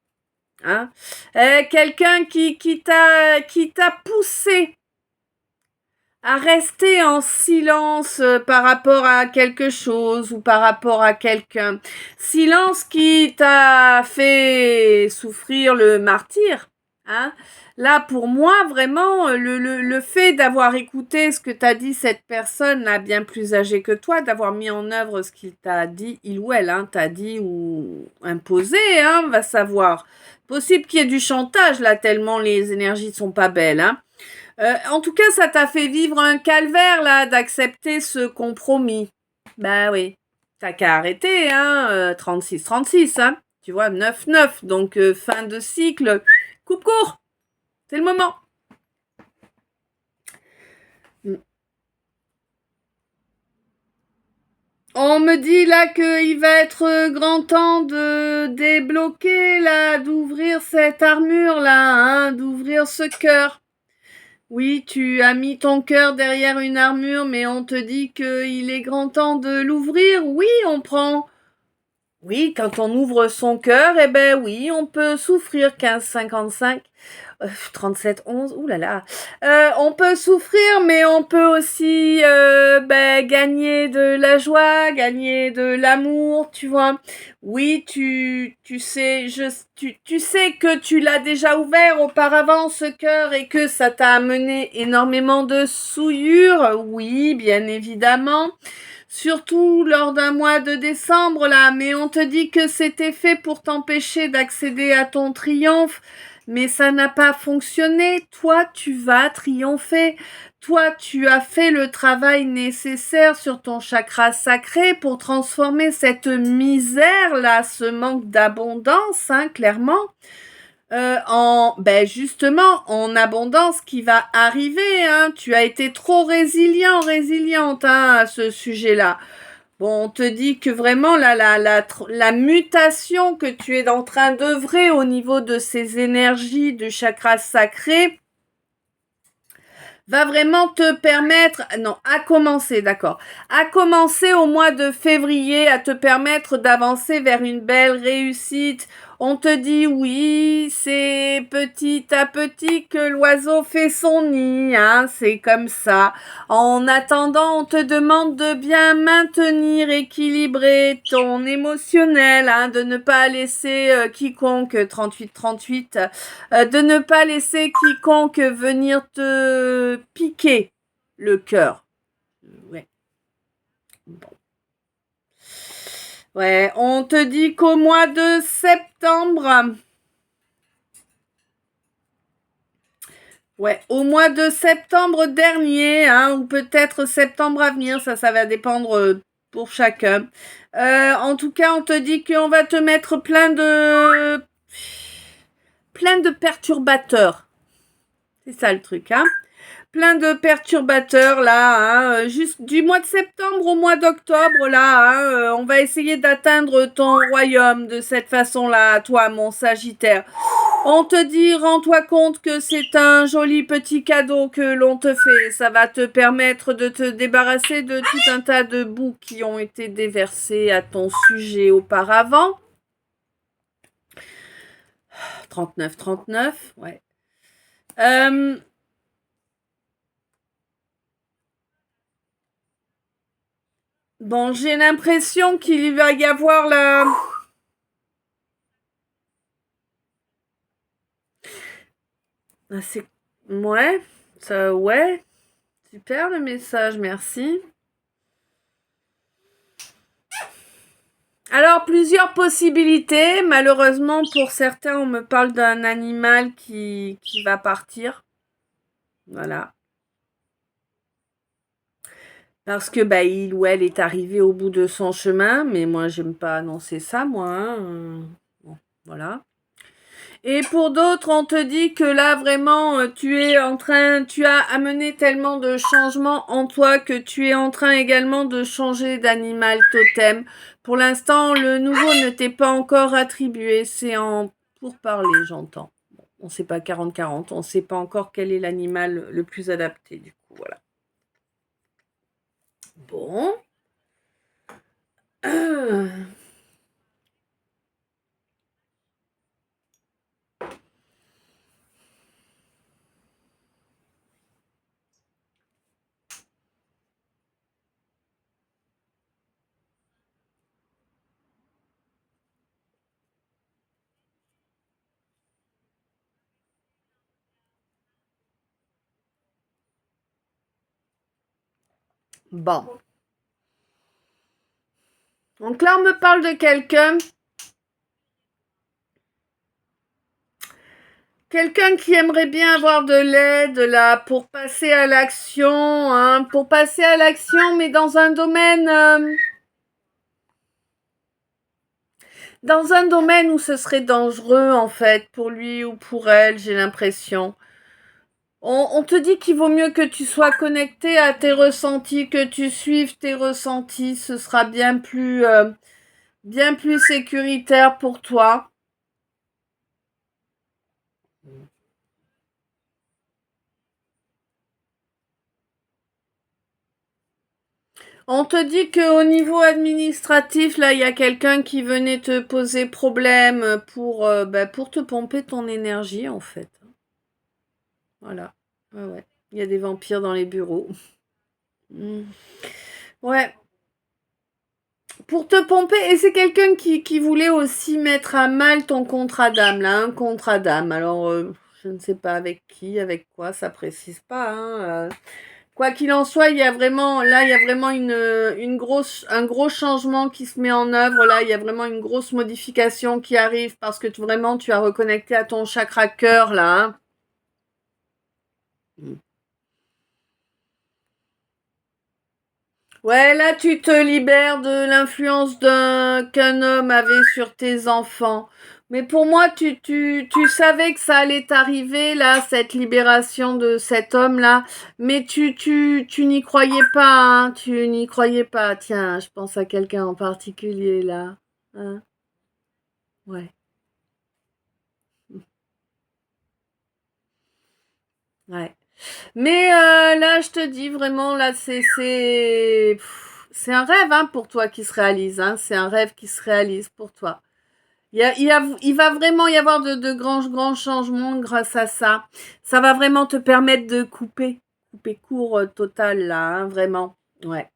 Hein? Quelqu'un qui t'a poussé à rester en silence par rapport à quelque chose ou par rapport à quelqu'un. Silence qui t'a fait souffrir le martyre. Hein? Là, pour moi, vraiment, le fait d'avoir écouté ce que t'a dit cette personne là, bien plus âgée que toi, d'avoir mis en œuvre ce qu'il t'a dit, il ou elle, hein, t'a dit ou imposé, hein, va savoir. Possible qu'il y ait du chantage là, tellement les énergies ne sont pas belles, hein. En tout cas, ça t'a fait vivre un calvaire, là, d'accepter ce compromis. Bah oui. T'as qu'à arrêter, hein, 36-36, hein. Tu vois, 9-9. Donc, fin de cycle. Coupe court. C'est le moment. On me dit là qu'il va être grand temps de débloquer, là, d'ouvrir cette armure, là, hein, d'ouvrir ce cœur. Oui, tu as mis ton cœur derrière une armure, mais on te dit qu'il est grand temps de l'ouvrir. Oui, on prend. Oui, quand on ouvre son cœur, eh ben oui, on peut souffrir 15-55. 37-11, oulala. On peut souffrir, mais on peut aussi gagner de la joie, gagner de l'amour, tu vois. Oui, tu sais, tu sais que tu l'as déjà ouvert auparavant, ce cœur, et que ça t'a amené énormément de souillure. Oui, bien évidemment. Surtout lors d'un mois de décembre, là, mais on te dit que c'était fait pour t'empêcher d'accéder à ton triomphe. Mais ça n'a pas fonctionné. Toi, tu vas triompher. Toi, tu as fait le travail nécessaire sur ton chakra sacré pour transformer cette misère-là, ce manque d'abondance, hein, clairement, justement, en abondance qui va arriver, hein. Tu as été trop résiliente, hein, à ce sujet-là. Bon, on te dit que vraiment la mutation que tu es en train d'œuvrer au niveau de ces énergies du chakra sacré va vraiment te permettre, non, à commencer, d'accord, à commencer au mois de février, à te permettre d'avancer vers une belle réussite. On te dit oui, c'est petit à petit que l'oiseau fait son nid, hein, c'est comme ça. En attendant, on te demande de bien maintenir équilibré ton émotionnel, hein, de ne pas laisser quiconque 38-38, de ne pas laisser quiconque venir te piquer le cœur. Ouais. Bon. Ouais, on te dit qu'au mois de septembre, au mois de septembre dernier, hein, ou peut-être septembre à venir, ça va dépendre pour chacun. En tout cas, on te dit qu'on va te mettre plein de perturbateurs. C'est ça le truc, hein. plein de perturbateurs là, hein, juste du mois de septembre au mois d'octobre là, hein, on va essayer d'atteindre ton royaume de cette façon-là, toi mon Sagittaire. On te dit, rends-toi compte que c'est un joli petit cadeau que l'on te fait. Ça va te permettre de te débarrasser de tout un tas de boue qui ont été déversés à ton sujet auparavant. 39, ouais. Bon, j'ai l'impression qu'il va y avoir la... Ah, c'est... Ouais, ça, ouais. Super le message, merci. Alors, plusieurs possibilités. Malheureusement, pour certains, on me parle d'un animal qui va partir. Voilà. Parce que bah, il ou elle est arrivé au bout de son chemin, mais moi, j'aime pas annoncer ça, moi. Hein. Bon, voilà. Et pour d'autres, on te dit que là, vraiment, tu as amené tellement de changements en toi que tu es en train également de changer d'animal totem. Pour l'instant, le nouveau ne t'est pas encore attribué. C'est en pourparler, j'entends. Bon, on ne sait pas 40-40, on ne sait pas encore quel est l'animal le plus adapté, du coup, voilà. Bon. Bon. Donc là, on me parle de quelqu'un. Quelqu'un qui aimerait bien avoir de l'aide là pour passer à l'action, hein, pour passer à l'action, mais dans un domaine où ce serait dangereux en fait pour lui ou pour elle, j'ai l'impression. On te dit qu'il vaut mieux que tu sois connecté à tes ressentis, que tu suives tes ressentis, ce sera bien plus sécuritaire pour toi. On te dit qu'au niveau administratif, là, il y a quelqu'un qui venait te poser problème pour te pomper ton énergie, en fait. Voilà. Ouais, ouais. Il y a des vampires dans les bureaux. Mm. Ouais. Pour te pomper, et c'est quelqu'un qui voulait aussi mettre à mal ton contrat d'âme, là, un contrat d'âme. Alors, je ne sais pas avec qui, avec quoi, ça précise pas, hein. Quoi qu'il en soit, il y a vraiment un gros changement qui se met en œuvre. Là, il y a vraiment une grosse modification qui arrive parce que vraiment, tu as reconnecté à ton chakra cœur, là. Hein. Ouais, là, tu te libères de l'influence qu'un homme avait sur tes enfants. Mais pour moi, tu savais que ça allait t'arriver, là, cette libération de cet homme-là. Mais tu n'y croyais pas, hein, tu n'y croyais pas. Tiens, je pense à quelqu'un en particulier, là. Hein, ouais, ouais. Mais là, je te dis vraiment, là, c'est un rêve, hein, pour toi qui se réalise, hein. C'est un rêve qui se réalise pour toi. Il va vraiment y avoir de grands changements grâce à ça. Ça va vraiment te permettre de couper court total là, hein, vraiment. Ouais.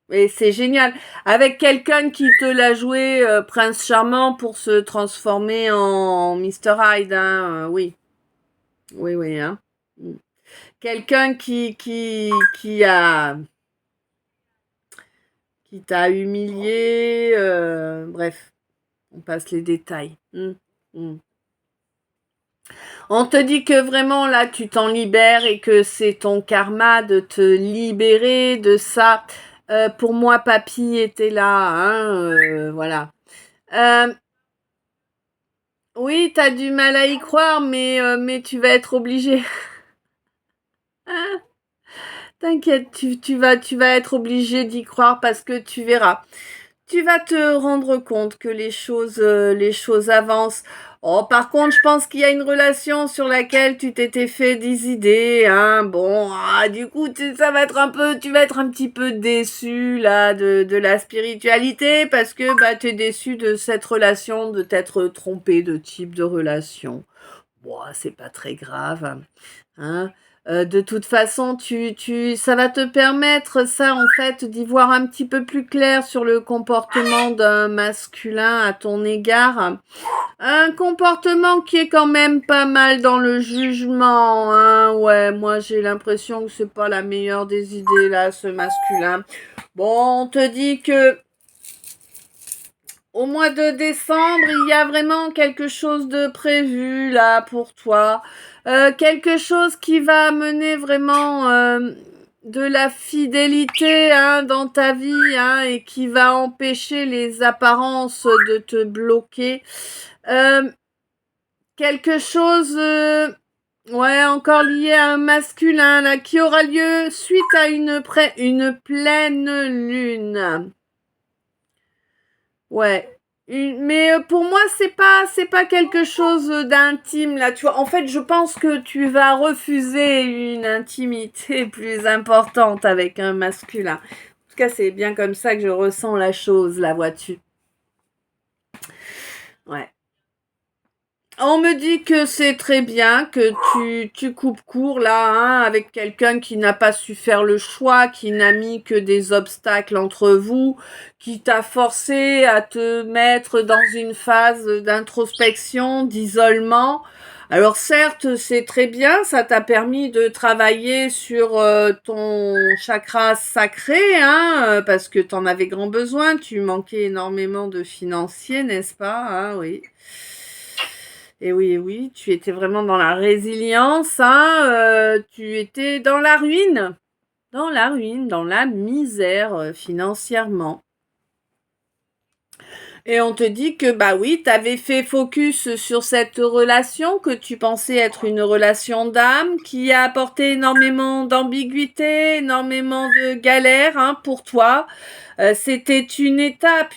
Et c'est génial. Avec quelqu'un qui te l'a joué Prince Charmant pour se transformer en Mr. Hyde, hein, oui. Oui, oui, hein. Mm. Quelqu'un qui t'a humilié, bref, on passe les détails. Mm. Mm. On te dit que vraiment là tu t'en libères et que c'est ton karma de te libérer de ça. Pour moi, papy était là, hein, voilà. Euh, oui, t'as du mal à y croire, mais tu vas être obligé. T'inquiète, tu vas être obligé d'y croire parce que tu verras. Tu vas te rendre compte que les choses avancent. Oh, par contre, je pense qu'il y a une relation sur laquelle tu t'étais fait des idées, hein. Bon, du coup, ça va être tu vas être un petit peu déçu, là, de la spiritualité parce que, bah, t'es déçu de cette relation, de t'être trompé de type de relation. Bon, c'est pas très grave, hein. De toute façon, ça va te permettre, ça, en fait, d'y voir un petit peu plus clair sur le comportement d'un masculin à ton égard. Un comportement qui est quand même pas mal dans le jugement, hein. Ouais, moi, j'ai l'impression que c'est pas la meilleure des idées, là, ce masculin. Bon, on te dit que au mois de décembre, il y a vraiment quelque chose de prévu là pour toi. Quelque chose qui va amener vraiment de la fidélité, hein, dans ta vie, hein, et qui va empêcher les apparences de te bloquer. Euh, Quelque chose, ouais, encore lié à un masculin là, qui aura lieu suite à une pleine lune. Ouais. Mais pour moi, c'est pas quelque chose d'intime là. Tu vois, en fait, je pense que tu vas refuser une intimité plus importante avec un masculin. En tout cas, c'est bien comme ça que je ressens la chose, la vois-tu. Ouais. On me dit que c'est très bien, que tu coupes court là, hein, avec quelqu'un qui n'a pas su faire le choix, qui n'a mis que des obstacles entre vous, qui t'a forcé à te mettre dans une phase d'introspection, d'isolement. Alors certes, c'est très bien, ça t'a permis de travailler sur ton chakra sacré, hein, parce que t'en avais grand besoin, tu manquais énormément de financier, n'est-ce pas, hein, oui. Et oui, tu étais vraiment dans la résilience, hein, tu étais dans la ruine, dans la misère financièrement. Et on te dit que bah oui, tu avais fait focus sur cette relation que tu pensais être une relation d'âme qui a apporté énormément d'ambiguïté, énormément de galères, hein, pour toi. C'était une étape,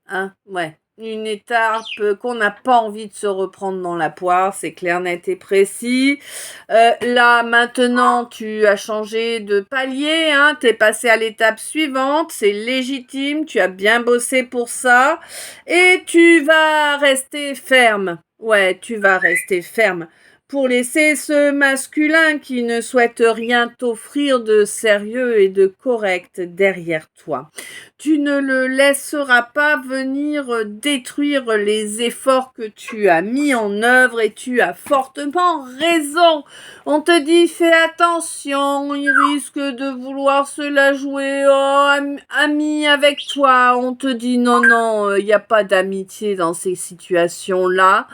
hein, ouais, une étape qu'on n'a pas envie de se reprendre dans la poire, c'est clair, net et précis. Là, maintenant, tu as changé de palier, hein, t'es passé à l'étape suivante, c'est légitime, tu as bien bossé pour ça, et tu vas rester ferme. Ouais, tu vas rester ferme pour laisser ce masculin qui ne souhaite rien t'offrir de sérieux et de correct derrière toi. Tu ne le laisseras pas venir détruire les efforts que tu as mis en œuvre et tu as fortement raison. On te dit fais attention, il risque de vouloir se la jouer ami avec toi. On te dit non, il n'y a pas d'amitié dans ces situations-là.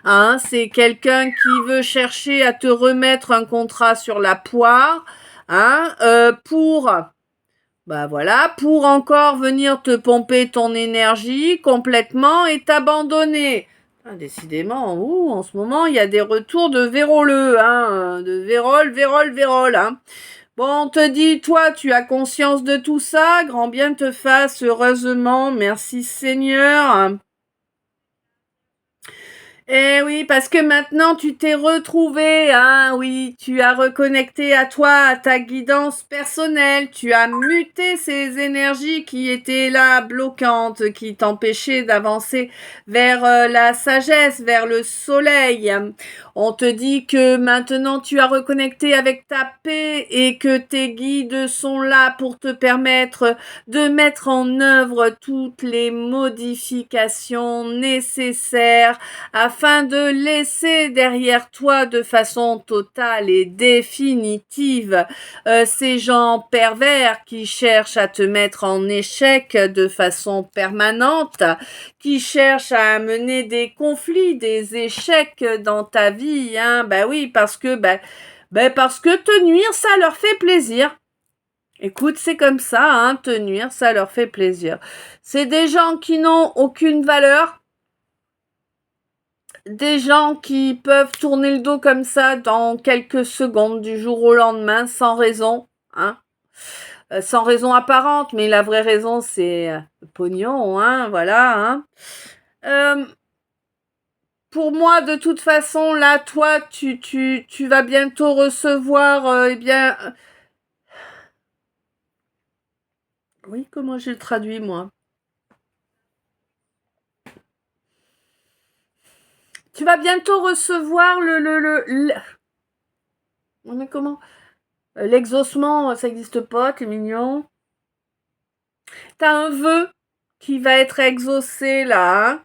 Hein, c'est quelqu'un qui veut chercher à te remettre un contrat sur la poire, hein, bah voilà, pour encore venir te pomper ton énergie complètement et t'abandonner. Ah, décidément, en ce moment, il y a des retours de véroleux, hein, de vérole, hein. Bon, on te dit, toi, tu as conscience de tout ça, grand bien te fasse, heureusement, merci Seigneur. Eh oui, parce que maintenant tu t'es retrouvé, hein, oui, tu as reconnecté à toi, à ta guidance personnelle, tu as muté ces énergies qui étaient là bloquantes, qui t'empêchaient d'avancer vers la sagesse, vers le soleil. On te dit que maintenant tu as reconnecté avec ta paix et que tes guides sont là pour te permettre de mettre en œuvre toutes les modifications nécessaires afin de laisser derrière toi de façon totale et définitive ces gens pervers qui cherchent à te mettre en échec de façon permanente, qui cherchent à amener des conflits, des échecs dans ta vie, hein. Bah oui, parce que te nuire, ça leur fait plaisir. Écoute, c'est comme ça, hein, te nuire, ça leur fait plaisir. C'est des gens qui n'ont aucune valeur, des gens qui peuvent tourner le dos comme ça dans quelques secondes, du jour au lendemain, sans raison, hein, sans raison apparente, mais la vraie raison, c'est le pognon, hein, voilà, hein. Pour moi, de toute façon, là, toi, tu vas bientôt recevoir, eh bien, oui, comment je le traduis, moi? Tu vas bientôt recevoir mais comment? L'exaucement, ça n'existe pas, t'es mignon. T'as un vœu qui va être exaucé, là, hein.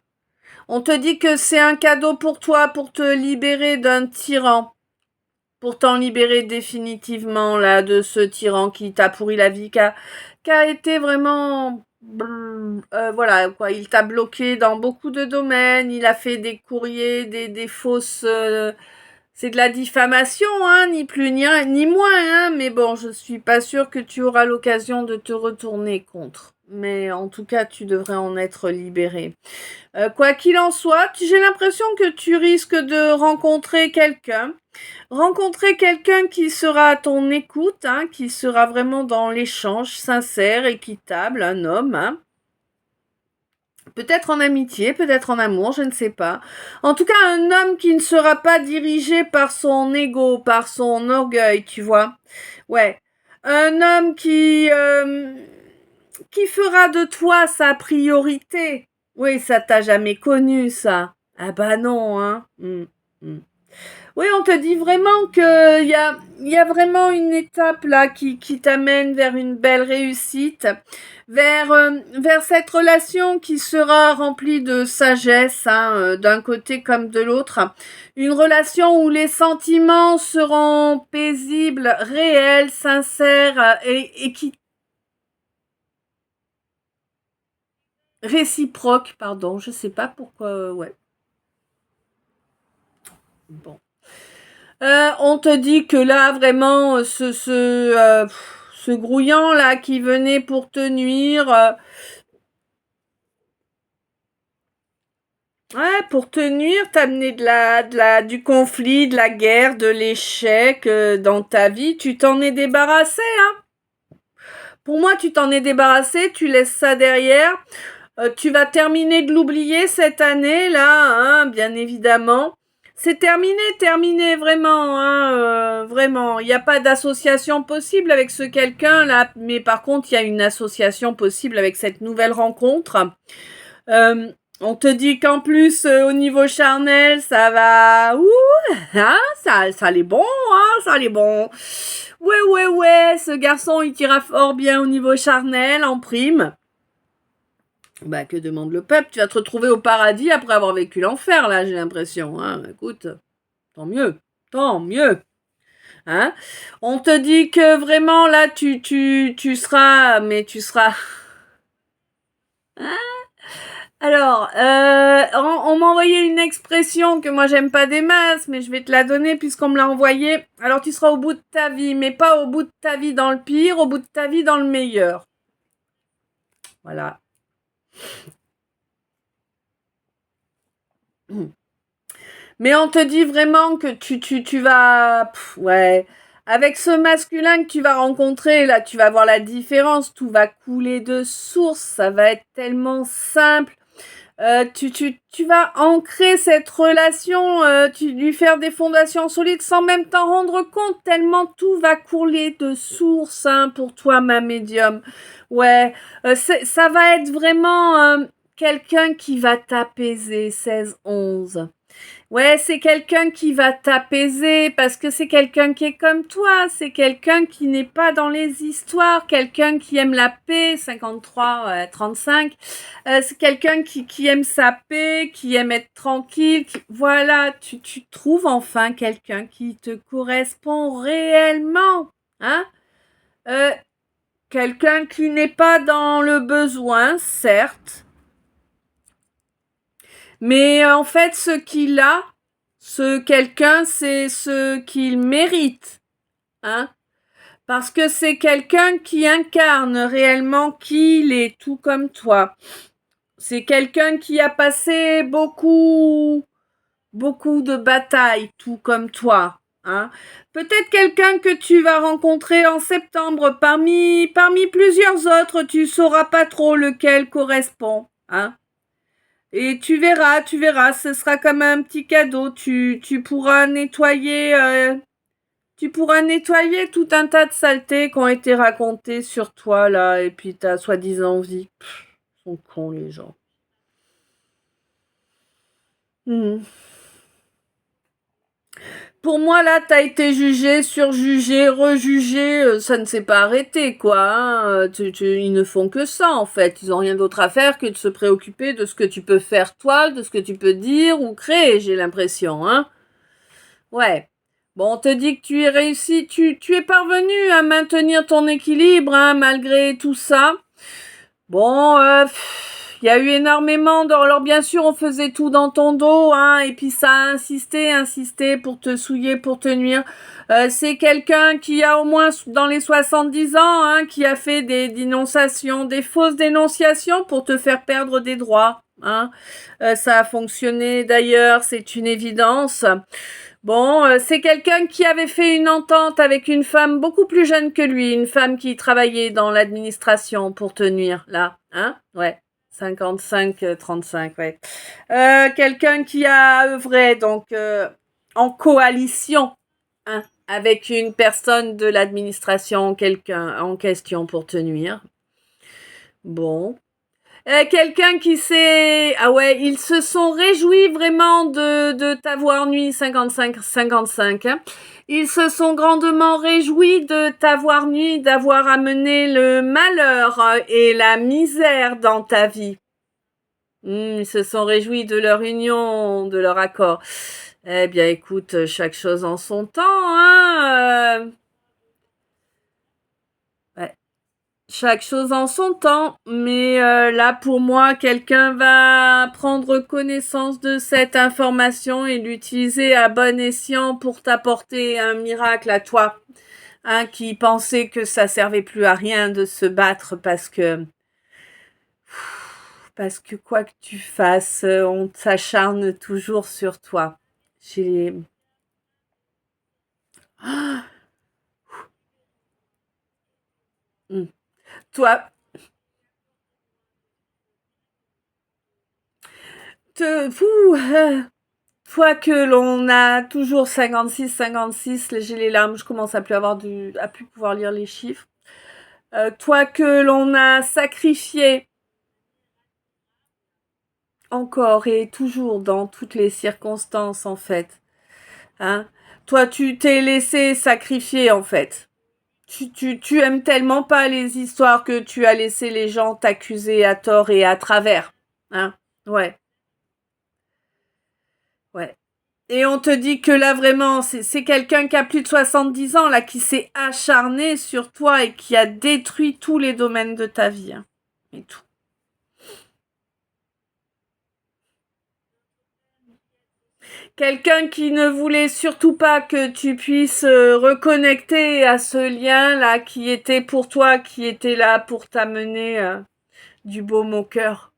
On te dit que c'est un cadeau pour toi, pour te libérer d'un tyran. Pour t'en libérer définitivement, là, de ce tyran qui t'a pourri la vie, qui a été vraiment... voilà, quoi, il t'a bloqué dans beaucoup de domaines, il a fait des courriers, des fausses... c'est de la diffamation, hein, ni plus ni moins, hein, mais bon, je suis pas sûre que tu auras l'occasion de te retourner contre. Mais en tout cas, tu devrais en être libéré. Quoi qu'il en soit, j'ai l'impression que tu risques de rencontrer quelqu'un. Rencontrer quelqu'un qui sera à ton écoute, hein, qui sera vraiment dans l'échange sincère, équitable, un homme, hein. Peut-être en amitié, peut-être en amour, je ne sais pas. En tout cas, un homme qui ne sera pas dirigé par son ego, par son orgueil, tu vois. Ouais. Un homme qui fera de toi sa priorité. Oui, ça t'a jamais connu, ça. Ah bah non, hein. Oui, on te dit vraiment qu'il y a vraiment une étape là qui t'amène vers une belle réussite, vers cette relation qui sera remplie de sagesse, hein, d'un côté comme de l'autre. Une relation où les sentiments seront paisibles, réels, sincères et qui réciproques, pardon, je sais pas pourquoi, ouais. Bon. On te dit que là, vraiment, ce grouillant là qui venait pour te nuire, ouais, pour te nuire, t'amener du conflit, de la guerre, de l'échec dans ta vie, tu t'en es débarrassé, hein. Pour moi, tu t'en es débarrassé, tu laisses ça derrière. Tu vas terminer de l'oublier cette année là, hein, bien évidemment. C'est terminé vraiment, hein, vraiment. Il n'y a pas d'association possible avec ce quelqu'un là, mais par contre, il y a une association possible avec cette nouvelle rencontre. On te dit qu'en plus, au niveau charnel, ça va... Ouh, hein, ça allait bon, hein, ça allait bon. Ouais, ce garçon, il tira fort bien au niveau charnel, en prime. Bah, que demande le peuple? Tu vas te retrouver au paradis après avoir vécu l'enfer, là, j'ai l'impression. Hein. Écoute, tant mieux, tant mieux. Hein? On te dit que vraiment, là, tu seras... Mais tu seras... Hein? Alors, on m'a envoyé une expression que moi j'aime pas des masses, mais je vais te la donner puisqu'on me l'a envoyée. Alors tu seras au bout de ta vie, mais pas au bout de ta vie dans le pire, au bout de ta vie dans le meilleur. Voilà. Mais on te dit vraiment que tu vas... ouais. Avec ce masculin que tu vas rencontrer, là, tu vas voir la différence. Tout va couler de source. Ça va être tellement simple. Tu vas ancrer cette relation, tu lui faire des fondations solides sans même t'en rendre compte, tellement tout va couler de source, hein, pour toi, ma médium. Ouais, ça va être vraiment quelqu'un qui va t'apaiser, 16-11. Ouais, c'est quelqu'un qui va t'apaiser parce que c'est quelqu'un qui est comme toi, c'est quelqu'un qui n'est pas dans les histoires, quelqu'un qui aime la paix, 53, 35, c'est quelqu'un qui aime sa paix, qui aime être tranquille, voilà, tu trouves enfin quelqu'un qui te correspond réellement, hein, euh, quelqu'un qui n'est pas dans le besoin, certes, mais en fait, ce qu'il a, ce quelqu'un, c'est ce qu'il mérite, hein, parce que c'est quelqu'un qui incarne réellement qui il est, tout comme toi. C'est quelqu'un qui a passé beaucoup, beaucoup de batailles, tout comme toi. Hein. Peut-être quelqu'un que tu vas rencontrer en septembre, parmi plusieurs autres, tu sauras pas trop lequel correspond. Hein. Et tu verras, ce sera comme un petit cadeau. Tu pourras nettoyer tout un tas de saletés qui ont été racontées sur toi, là, et puis ta soi-disant vie. Ils sont cons, les gens. Mhm. Pour moi, là, t'as été jugé, surjugé, rejugé, ça ne s'est pas arrêté, quoi. Hein. Ils ne font que ça, en fait. Ils n'ont rien d'autre à faire que de se préoccuper de ce que tu peux faire, toi, de ce que tu peux dire ou créer, j'ai l'impression, hein. Ouais. Bon, on te dit que tu es réussi, tu es parvenu à maintenir ton équilibre, hein, malgré tout ça. Bon, il y a eu énormément de... Alors bien sûr, on faisait tout dans ton dos, hein, et puis ça a insisté pour te souiller, pour te nuire. C'est quelqu'un qui a au moins dans les 70 ans, hein, qui a fait des dénonciations, des fausses dénonciations pour te faire perdre des droits. Hein. Ça a fonctionné d'ailleurs, c'est une évidence. Bon, c'est quelqu'un qui avait fait une entente avec une femme beaucoup plus jeune que lui, une femme qui travaillait dans l'administration pour te nuire, là, hein? Ouais. 55, 35, ouais. Quelqu'un qui a œuvré, donc, en coalition, hein, avec une personne de l'administration, quelqu'un en question pour te nuire. Bon. Quelqu'un qui s'est... Ah ouais, ils se sont réjouis vraiment de t'avoir nuit 55. Hein. Ils se sont grandement réjouis de t'avoir nuit, d'avoir amené le malheur et la misère dans ta vie. Ils se sont réjouis de leur union, de leur accord. Eh bien, écoute, chaque chose en son temps, hein. Ouais. Chaque chose en son temps, mais là pour moi, quelqu'un va prendre connaissance de cette information et l'utiliser à bon escient pour t'apporter un miracle à toi, hein, qui pensait que ça servait plus à rien de se battre parce que quoi que tu fasses, on s'acharne toujours sur toi. J'ai ah, toi, fois que l'on a toujours 56, j'ai les larmes, je commence à plus pouvoir lire les chiffres. Toi que l'on a sacrifié encore et toujours dans toutes les circonstances en fait. Hein. Toi tu t'es laissé sacrifier en fait. Tu aimes tellement pas les histoires que tu as laissé les gens t'accuser à tort et à travers. Hein. Ouais, ouais. Et on te dit que là vraiment, c'est quelqu'un qui a plus de 70 ans là, qui s'est acharné sur toi et qui a détruit tous les domaines de ta vie. Hein. Et tout. Quelqu'un qui ne voulait surtout pas que tu puisses reconnecter à ce lien là qui était pour toi, qui était là pour t'amener du baume au cœur.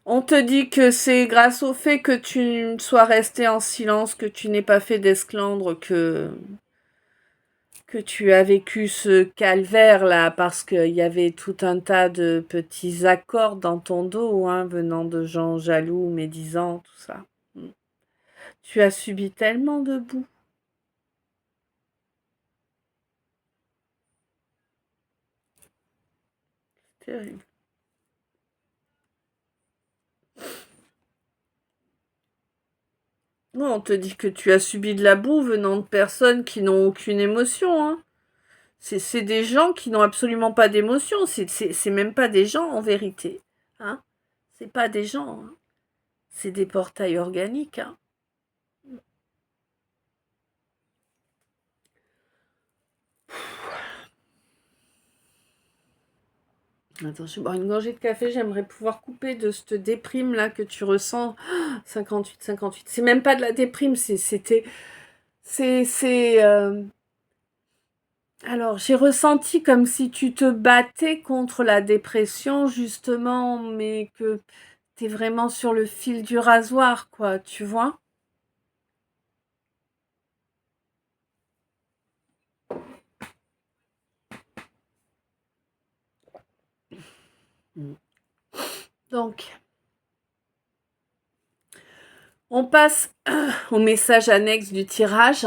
On te dit que c'est grâce au fait que tu sois resté en silence, que tu n'aies pas fait d'esclandre, que tu as vécu ce calvaire là parce qu'il y avait tout un tas de petits accords dans ton dos, hein, venant de gens jaloux, médisants, tout ça. Tu as subi tellement de boue. Terrible. Non, on te dit que tu as subi de la boue venant de personnes qui n'ont aucune émotion, hein. C'est des gens qui n'ont absolument pas d'émotion. C'est même pas des gens en vérité. Hein. C'est pas des gens. Hein. C'est des portails organiques. Hein. Attends, je vais boire une gorgée de café. J'aimerais pouvoir couper de cette déprime là que tu ressens. 58. C'est même pas de la déprime. C'est Alors, j'ai ressenti comme si tu te battais contre la dépression, justement, mais que t'es vraiment sur le fil du rasoir, quoi, tu vois? Mm. Donc, on passe au message annexe du tirage.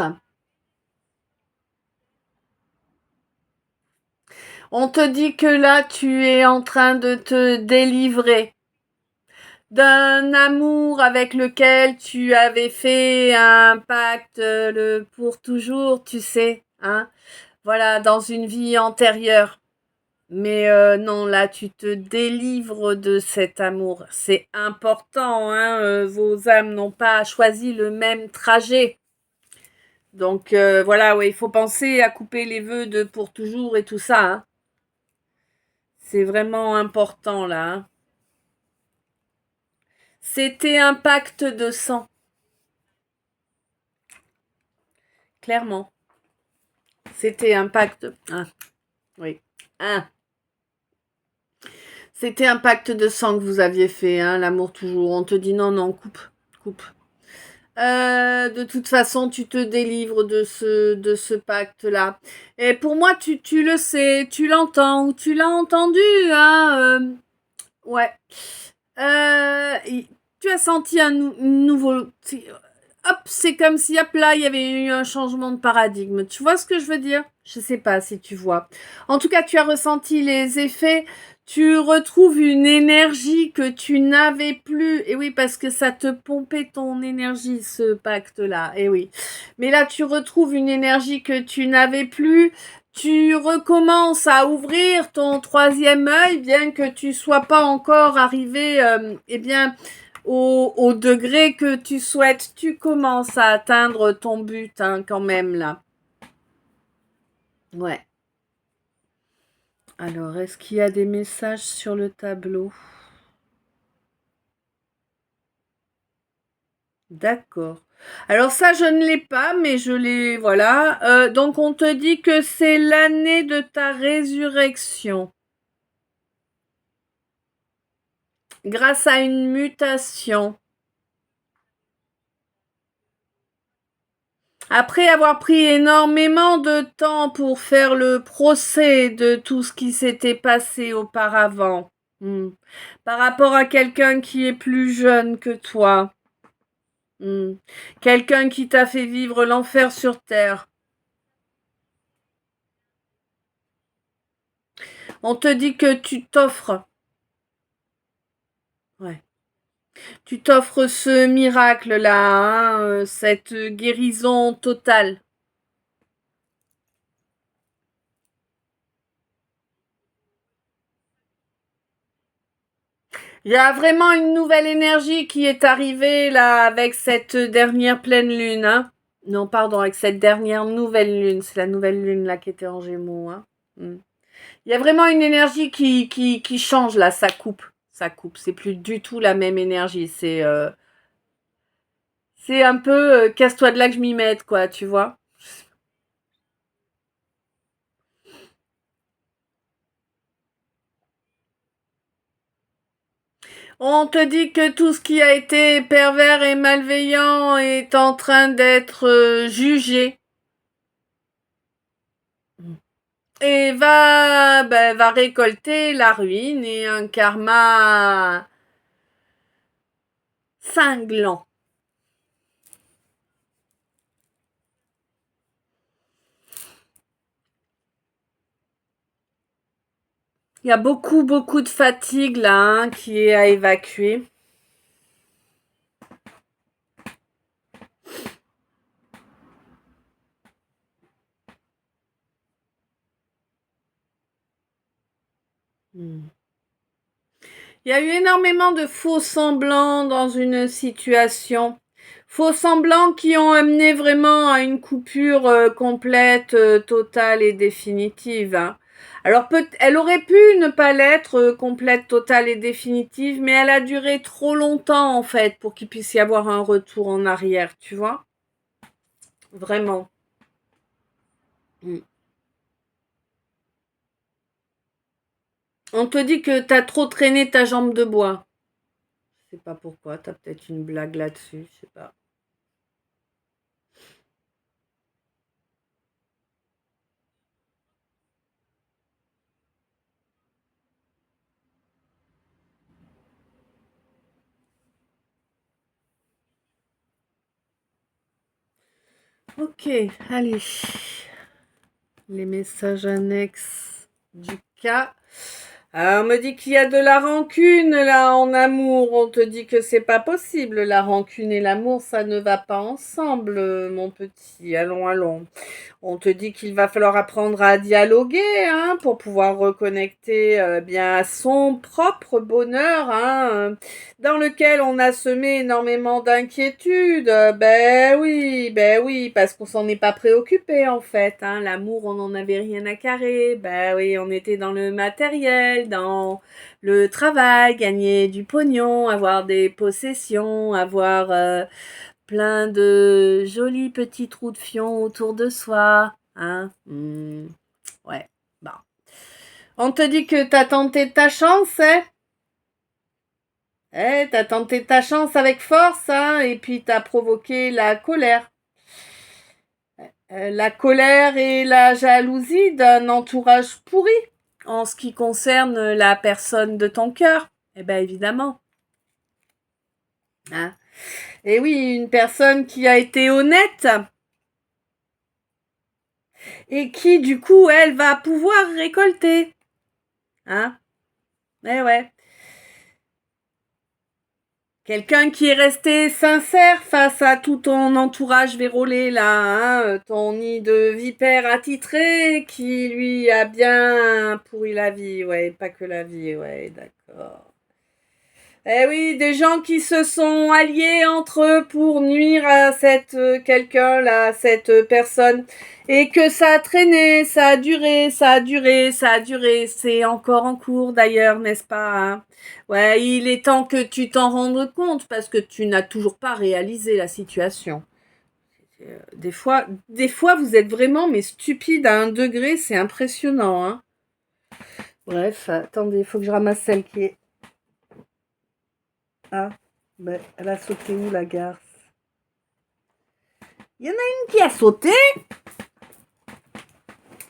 On te dit que là, tu es en train de te délivrer d'un amour avec lequel tu avais fait un pacte pour toujours, tu sais, hein, voilà, dans une vie antérieure. Mais non, là, tu te délivres de cet amour. C'est important, hein, vos âmes n'ont pas choisi le même trajet. Donc voilà, ouais, il faut penser à couper les vœux de pour toujours et tout ça, hein. C'est vraiment important là, hein. C'était un pacte de sang, clairement. C'était un pacte. Ah, oui. Ah. C'était un pacte de sang que vous aviez fait, hein, l'amour toujours. On te dit non, non, coupe, coupe. De toute façon, tu te délivres de ce pacte-là. Et pour moi, tu le sais, tu l'entends, ou tu l'as entendu, hein, ouais. Euh, Tu as senti un nouveau. Hop, c'est comme si, hop là, il y avait eu un changement de paradigme. Tu vois ce que je veux dire? Je sais pas si tu vois. En tout cas, tu as ressenti les effets. Tu retrouves une énergie que tu n'avais plus. Et oui, parce que ça te pompait ton énergie, ce pacte-là. Et oui. Mais là, tu retrouves une énergie que tu n'avais plus. Tu recommences à ouvrir ton troisième œil, bien que tu sois pas encore arrivé, eh bien, au degré que tu souhaites. Tu commences à atteindre ton but, hein, quand même, là. Ouais. Alors, est-ce qu'il y a des messages sur le tableau? D'accord. Alors ça, je ne l'ai pas, mais je l'ai, voilà. Donc, on te dit que c'est l'année de ta résurrection. Grâce à une mutation. Après avoir pris énormément de temps pour faire le procès de tout ce qui s'était passé auparavant, hmm, par rapport à quelqu'un qui est plus jeune que toi, hmm, quelqu'un qui t'a fait vivre l'enfer sur terre, on te dit que tu t'offres, ouais, tu t'offres ce miracle-là, hein, cette guérison totale. Il y a vraiment une nouvelle énergie qui est arrivée là avec cette dernière pleine lune, hein. Non, pardon, avec cette dernière nouvelle lune. C'est la nouvelle lune là qui était en Gémeaux, hein. Mm. Il y a vraiment une énergie qui change là, ça coupe. Ça coupe. C'est plus du tout la même énergie. C'est un peu casse-toi de là que je m'y mette, quoi, tu vois. On te dit que tout ce qui a été pervers et malveillant est en train d'être jugé. Et va récolter la ruine et un karma cinglant. Il y a beaucoup, beaucoup de fatigue là, hein, qui est à évacuer. Hmm. Il y a eu énormément de faux semblants dans une situation. Faux semblants qui ont amené vraiment à une coupure complète, totale et définitive, hein. Alors elle aurait pu ne pas l'être complète, totale et définitive, mais elle a duré trop longtemps en fait pour qu'il puisse y avoir un retour en arrière, tu vois? Vraiment. Mm. On te dit que t'as trop traîné ta jambe de bois. Je sais pas pourquoi, t'as peut-être une blague là-dessus, je sais pas. Ok, allez. Les messages annexes du cas. On me dit qu'il y a de la rancune là en amour. On te dit que c'est pas possible. La rancune et l'amour, ça ne va pas ensemble, mon petit. Allons, allons. On te dit qu'il va falloir apprendre à dialoguer hein, pour pouvoir reconnecter bien à son propre bonheur hein, dans lequel on a semé énormément d'inquiétudes. Ben oui, parce qu'on s'en est pas préoccupé en fait. Hein. L'amour, on n'en avait rien à carrer. Ben oui, on était dans le matériel, dans le travail, gagner du pognon, avoir des possessions, avoir plein de jolis petits trous de fion autour de soi. Hein ouais, bah. On te dit que t'as tenté ta chance, hein t'as tenté ta chance avec force, hein, et puis t'as provoqué la colère. La colère et la jalousie d'un entourage pourri en ce qui concerne la personne de ton cœur. Eh ben évidemment. Hein. Et oui, une personne qui a été honnête et qui du coup elle va pouvoir récolter. Hein. Eh ouais. Quelqu'un qui est resté sincère face à tout ton entourage vérolé là, hein, ton nid de vipère attitré qui lui a bien pourri la vie, ouais, pas que la vie, ouais, d'accord. Eh oui, des gens qui se sont alliés entre eux pour nuire à cette quelqu'un là, cette personne, et que ça a traîné, ça a duré, ça a duré, ça a duré. C'est encore en cours d'ailleurs, n'est-ce pas hein. Ouais, il est temps que tu t'en rendes compte parce que tu n'as toujours pas réalisé la situation. Des fois, vous êtes vraiment mais stupide à un degré, c'est impressionnant. Hein. Bref, attendez, il faut que je ramasse celle qui est. Ah, ben, elle a sauté où la garce? Il y en a une qui a sauté.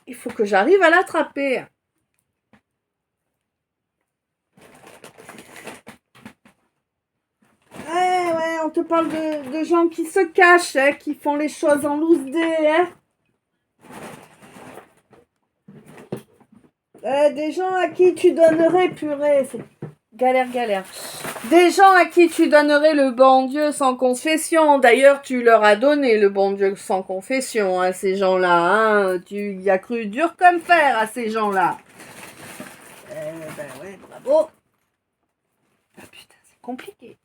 Il faut que j'arrive à l'attraper. Ouais, on te parle de gens qui se cachent, hein, qui font les choses en loose dé, hein. Des gens à qui tu donnerais, purée, c'est galère, galère. Des gens à qui tu donnerais le bon Dieu sans confession. D'ailleurs, tu leur as donné le bon Dieu sans confession à ces gens-là. Hein. Tu y as cru dur comme fer à ces gens-là. Ben ouais, bravo. Ah putain, c'est compliqué.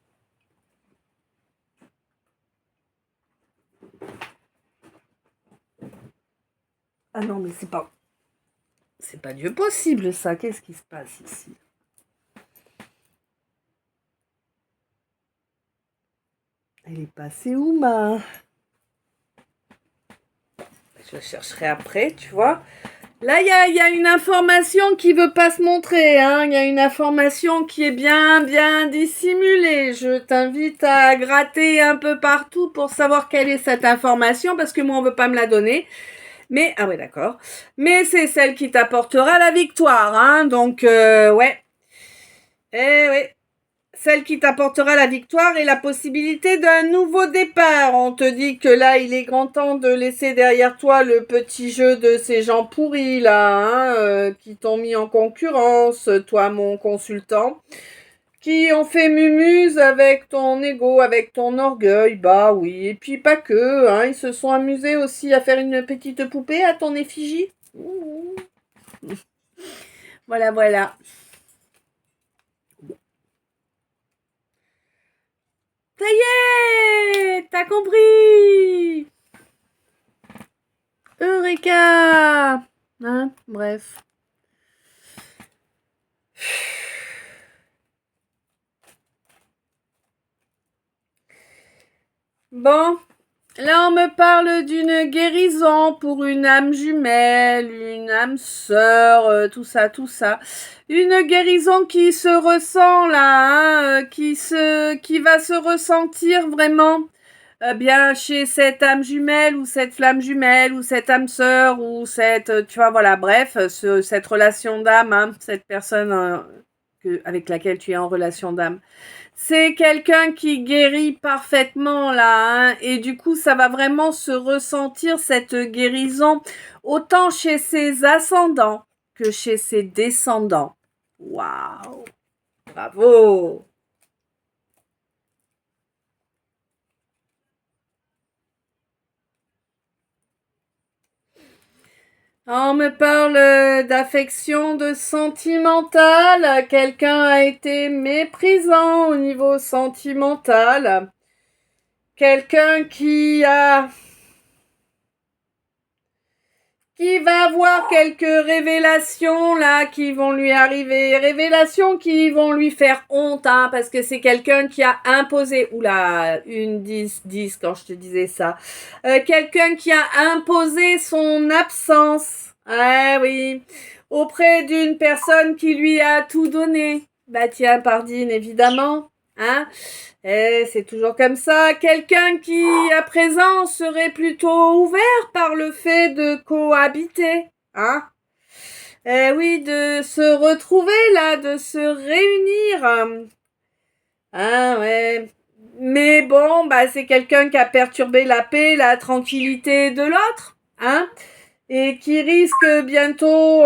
Ah non, mais c'est pas... C'est pas Dieu possible, ça. Qu'est-ce qui se passe ici? Elle est passée où, ma... Je chercherai après, tu vois. Là, il y a une information qui veut pas se montrer. Hein. Il y a une information qui est bien, bien dissimulée. Je t'invite à gratter un peu partout pour savoir quelle est cette information, parce que moi, on veut pas me la donner. Mais, ah ouais, d'accord. Mais c'est celle qui t'apportera la victoire. Hein. Donc, ouais. Eh ouais. Celle qui t'apportera la victoire et la possibilité d'un nouveau départ. On te dit que là, il est grand temps de laisser derrière toi le petit jeu de ces gens pourris là, hein, qui t'ont mis en concurrence, toi mon consultant, qui ont fait mumuse avec ton ego, avec ton orgueil, bah oui, et puis pas que, hein, ils se sont amusés aussi à faire une petite poupée à ton effigie. Ouh. Voilà, voilà. Ça y est, t'as compris. Eureka! Hein, bref. Bon, Là, on me parle d'une guérison pour une âme jumelle, une âme sœur, tout ça, tout ça. Une guérison qui se ressent là, hein, qui va se ressentir vraiment bien chez cette âme jumelle ou cette flamme jumelle ou cette âme sœur ou cette, tu vois, voilà, bref, cette relation d'âme, hein, cette personne avec laquelle tu es en relation d'âme. C'est quelqu'un qui guérit parfaitement là, hein, et du coup ça va vraiment se ressentir cette guérison autant chez ses ascendants que chez ses descendants. Waouh, bravo. On me parle d'affection, de sentimental. Quelqu'un a été méprisant au niveau sentimental. Quelqu'un qui va avoir quelques révélations là qui vont lui arriver, révélations qui vont lui faire honte, hein, parce que c'est quelqu'un qui a imposé, oula, 10 quand je te disais ça, quelqu'un qui a imposé son absence, ah oui, auprès d'une personne qui lui a tout donné, bah tiens, Pardine, évidemment, hein. C'est toujours comme ça. Quelqu'un qui, à présent, serait plutôt ouvert par le fait de cohabiter, hein. Oui, de se retrouver là, de se réunir. Ah ouais. Mais bon, bah c'est quelqu'un qui a perturbé la paix, la tranquillité de l'autre, hein, et qui risque bientôt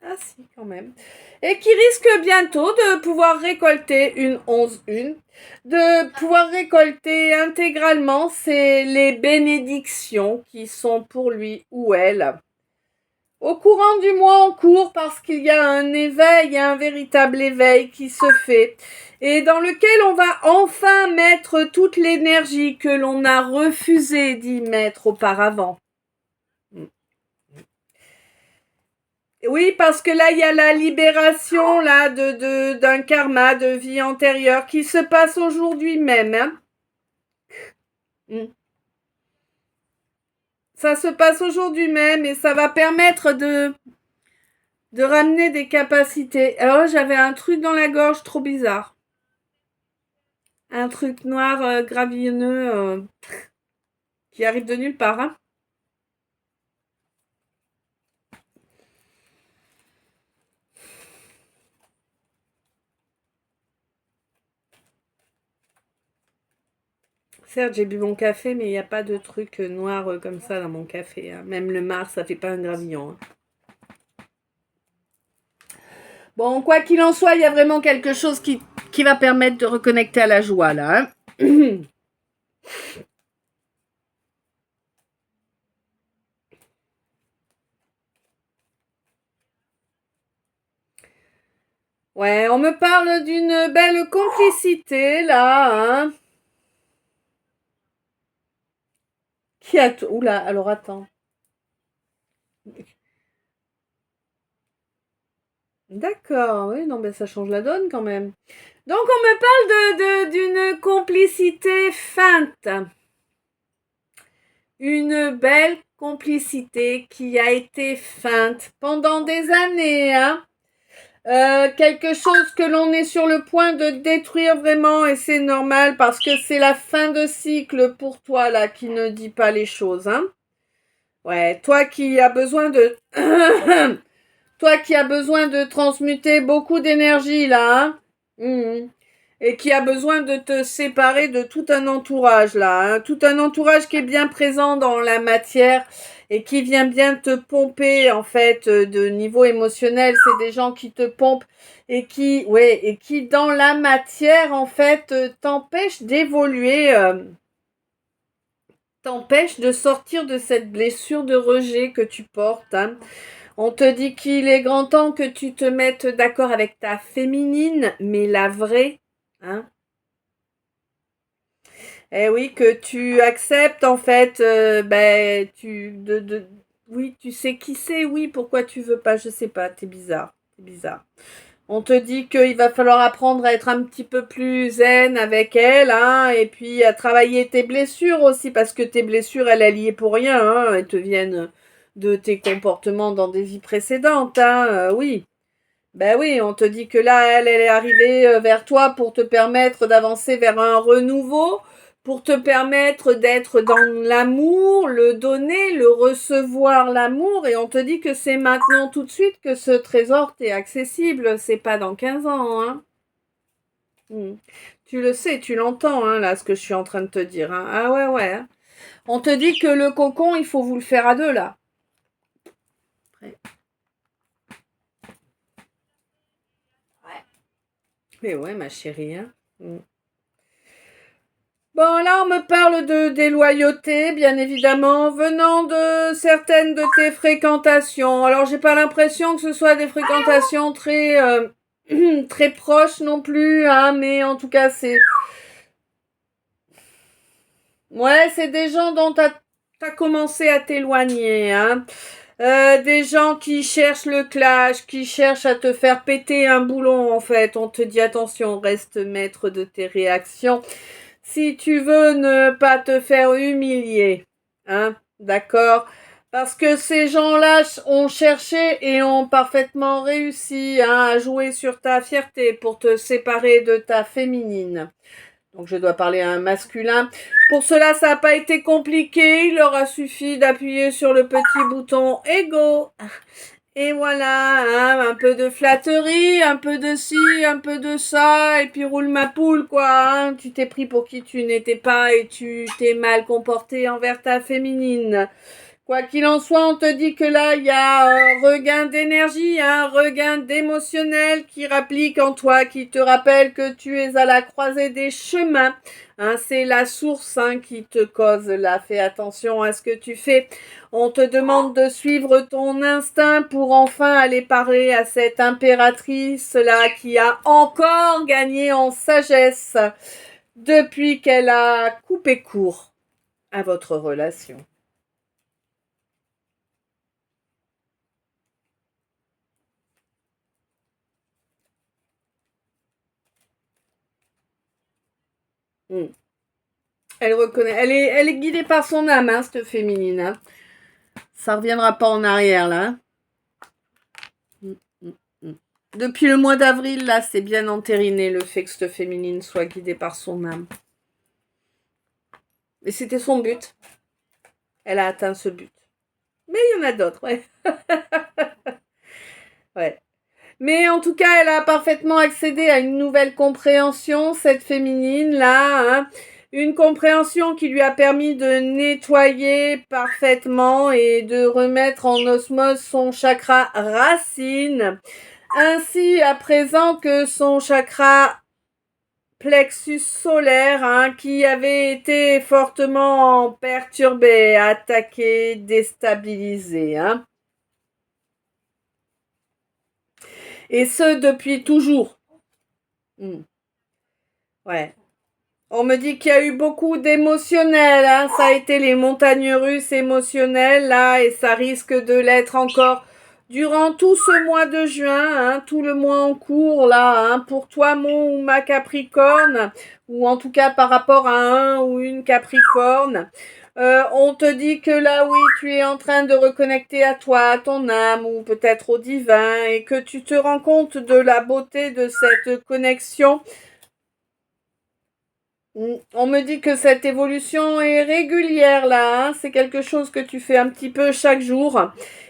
ah si, quand même. Et qui risque bientôt de pouvoir récolter une 11-1, de pouvoir récolter intégralement les bénédictions qui sont pour lui ou elle. Au courant du mois en cours, parce qu'il y a un éveil, un véritable éveil qui se fait, et dans lequel on va enfin mettre toute l'énergie que l'on a refusé d'y mettre auparavant. Oui, parce que là, il y a la libération là d'un karma de vie antérieure qui se passe aujourd'hui même. Hein. Ça se passe aujourd'hui même et ça va permettre de ramener des capacités. Alors, j'avais un truc dans la gorge trop bizarre. Un truc noir gravillonneux qui arrive de nulle part. Hein. Certes, j'ai bu mon café, mais il n'y a pas de truc noir comme ça dans mon café. Hein. Même le marc, ça fait pas un gravillon. Hein. Bon, quoi qu'il en soit, il y a vraiment quelque chose qui va permettre de reconnecter à la joie, là. Hein. Ouais, on me parle d'une belle complicité, là, hein. Qui a... Oula, alors attends. D'accord, oui, non, mais ça change la donne quand même. Donc, on me parle d'une complicité feinte. Une belle complicité qui a été feinte pendant des années, hein. Quelque chose que l'on est sur le point de détruire vraiment et c'est normal parce que c'est la fin de cycle pour toi là qui ne dit pas les choses, hein. Ouais, toi qui as besoin de toi qui as besoin de transmuter beaucoup d'énergie là, hein. Et qui a besoin de te séparer de tout un entourage là, hein. Tout un entourage qui est bien présent dans la matière et qui vient bien te pomper en fait de niveau émotionnel. C'est des gens qui te pompent et qui dans la matière en fait t'empêchent d'évoluer, t'empêchent de sortir de cette blessure de rejet que tu portes. Hein. On te dit qu'il est grand temps que tu te mettes d'accord avec ta féminine, mais la vraie. Hein. Eh oui, que tu acceptes en fait, oui, tu sais qui c'est, oui, pourquoi tu veux pas, je sais pas, t'es bizarre, On te dit qu'il va falloir apprendre à être un petit peu plus zen avec elle, hein, et puis à travailler tes blessures aussi, parce que tes blessures, elles y est pour rien, hein, elles te viennent de tes comportements dans des vies précédentes, hein, oui. Ben oui, on te dit que là, elle est arrivée vers toi pour te permettre d'avancer vers un renouveau, pour te permettre d'être dans l'amour, le donner, le recevoir l'amour, et on te dit que c'est maintenant tout de suite que ce trésor t'est accessible, c'est pas dans 15 ans, hein. Mm. Tu le sais, tu l'entends, hein, là, ce que je suis en train de te dire, hein. Ah ouais, ouais, hein. On te dit que le cocon, il faut vous le faire à deux, là. Ouais. Mais ouais, ma chérie, hein. Mm. Bon, là, on me parle de déloyauté, bien évidemment, venant de certaines de tes fréquentations. Alors, j'ai pas l'impression que ce soit des fréquentations très, très proches non plus, hein, mais en tout cas, ouais, c'est des gens dont t'as commencé à t'éloigner, hein. Des gens qui cherchent le clash, qui cherchent à te faire péter un boulon, en fait. On te dit attention, reste maître de tes réactions. Si tu veux ne pas te faire humilier, hein, d'accord? Parce que ces gens-là ont cherché et ont parfaitement réussi, hein, à jouer sur ta fierté pour te séparer de ta féminine. Donc je dois parler à un masculin. Pour cela, ça n'a pas été compliqué. Il leur a suffi d'appuyer sur le petit bouton Ego. Et voilà, hein, un peu de flatterie, un peu de ci, un peu de ça, et puis roule ma poule, quoi. Hein. Tu t'es pris pour qui tu n'étais pas et tu t'es mal comporté envers ta féminine. Quoi qu'il en soit, on te dit que là, il y a un regain d'énergie, un regain d'émotionnel qui rapplique en toi, qui te rappelle que tu es à la croisée des chemins. Hein, c'est la source, hein, qui te cause là. Fais attention à ce que tu fais. On te demande de suivre ton instinct pour enfin aller parler à cette impératrice là qui a encore gagné en sagesse depuis qu'elle a coupé court à votre relation. Mm. Elle reconnaît, elle est guidée par son âme, hein, cette féminine. Hein. Ça reviendra pas en arrière, là. Hein. Mm, mm, mm. Depuis le mois d'avril, là, c'est bien entériné le fait que cette féminine soit guidée par son âme. Et c'était son but. Elle a atteint ce but. Mais il y en a d'autres, ouais. Ouais. Mais en tout cas, elle a parfaitement accédé à une nouvelle compréhension, cette féminine-là, hein. Une compréhension qui lui a permis de nettoyer parfaitement et de remettre en osmose son chakra racine, ainsi à présent que son chakra plexus solaire, hein, qui avait été fortement perturbé, attaqué, déstabilisé, hein. Et ce, depuis toujours. Mm. Ouais. On me dit qu'il y a eu beaucoup d'émotionnel, hein. Ça a été les montagnes russes émotionnelles, là, et ça risque de l'être encore durant tout ce mois de juin, hein, tout le mois en cours, là, hein, pour toi, mon ou ma Capricorne, ou en tout cas par rapport à un ou une Capricorne. On te dit que là, oui, tu es en train de reconnecter à toi, à ton âme, ou peut-être au divin, et que tu te rends compte de la beauté de cette connexion. On me dit que cette évolution est régulière là, hein. C'est quelque chose que tu fais un petit peu chaque jour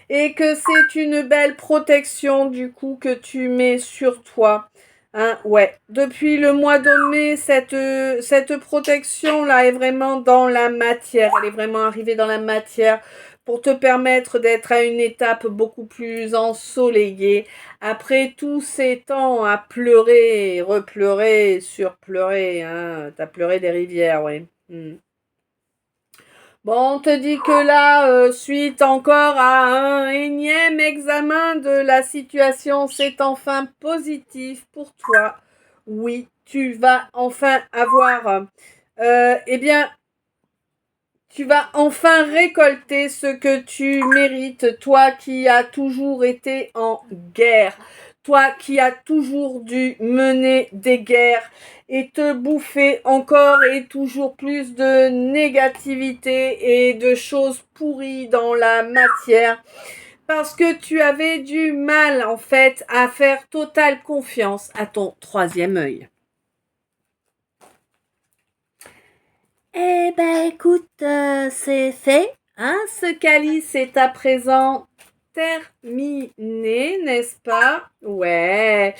et que c'est une belle protection du coup que tu mets sur toi. Hein, ouais. Depuis le mois de mai, cette protection là est vraiment dans la matière. Elle est vraiment arrivée dans la matière pour te permettre d'être à une étape beaucoup plus ensoleillée. Après tous ces temps à pleurer, repleurer, surpleurer, hein, t'as pleuré des rivières, oui. Mm. Bon, on te dit que là, suite encore à un énième examen de la situation, c'est enfin positif pour toi. Oui, tu vas enfin avoir, eh bien, tu vas enfin récolter ce que tu mérites, toi qui as toujours été en guerre, toi qui as toujours dû mener des guerres et te bouffer encore et toujours plus de négativité et de choses pourries dans la matière, parce que tu avais du mal en fait à faire totale confiance à ton troisième œil. Eh ben écoute, c'est fait, hein, ce calice est à présent terminé, n'est-ce pas? Ouais.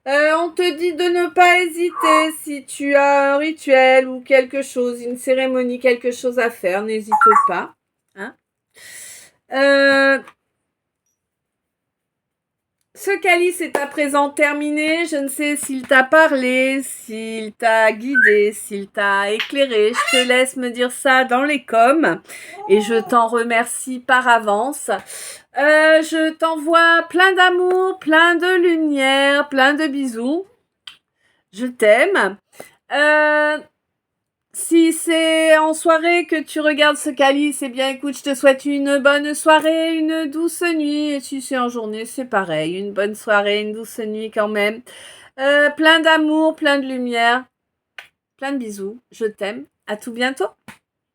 On te dit de ne pas hésiter si tu as un rituel ou quelque chose, une cérémonie, quelque chose à faire, n'hésite pas. Hein. Ce calice est à présent terminé. Je ne sais s'il t'a parlé, s'il t'a guidé, s'il t'a éclairé. Je te laisse me dire ça dans les coms et je t'en remercie par avance. Je t'envoie plein d'amour, plein de lumière, plein de bisous. Je t'aime. Si c'est en soirée que tu regardes ce calice, eh bien écoute, je te souhaite une bonne soirée, une douce nuit. Et si c'est en journée, c'est pareil, une bonne soirée, une douce nuit quand même. Plein d'amour, plein de lumière, plein de bisous. Je t'aime. À tout bientôt.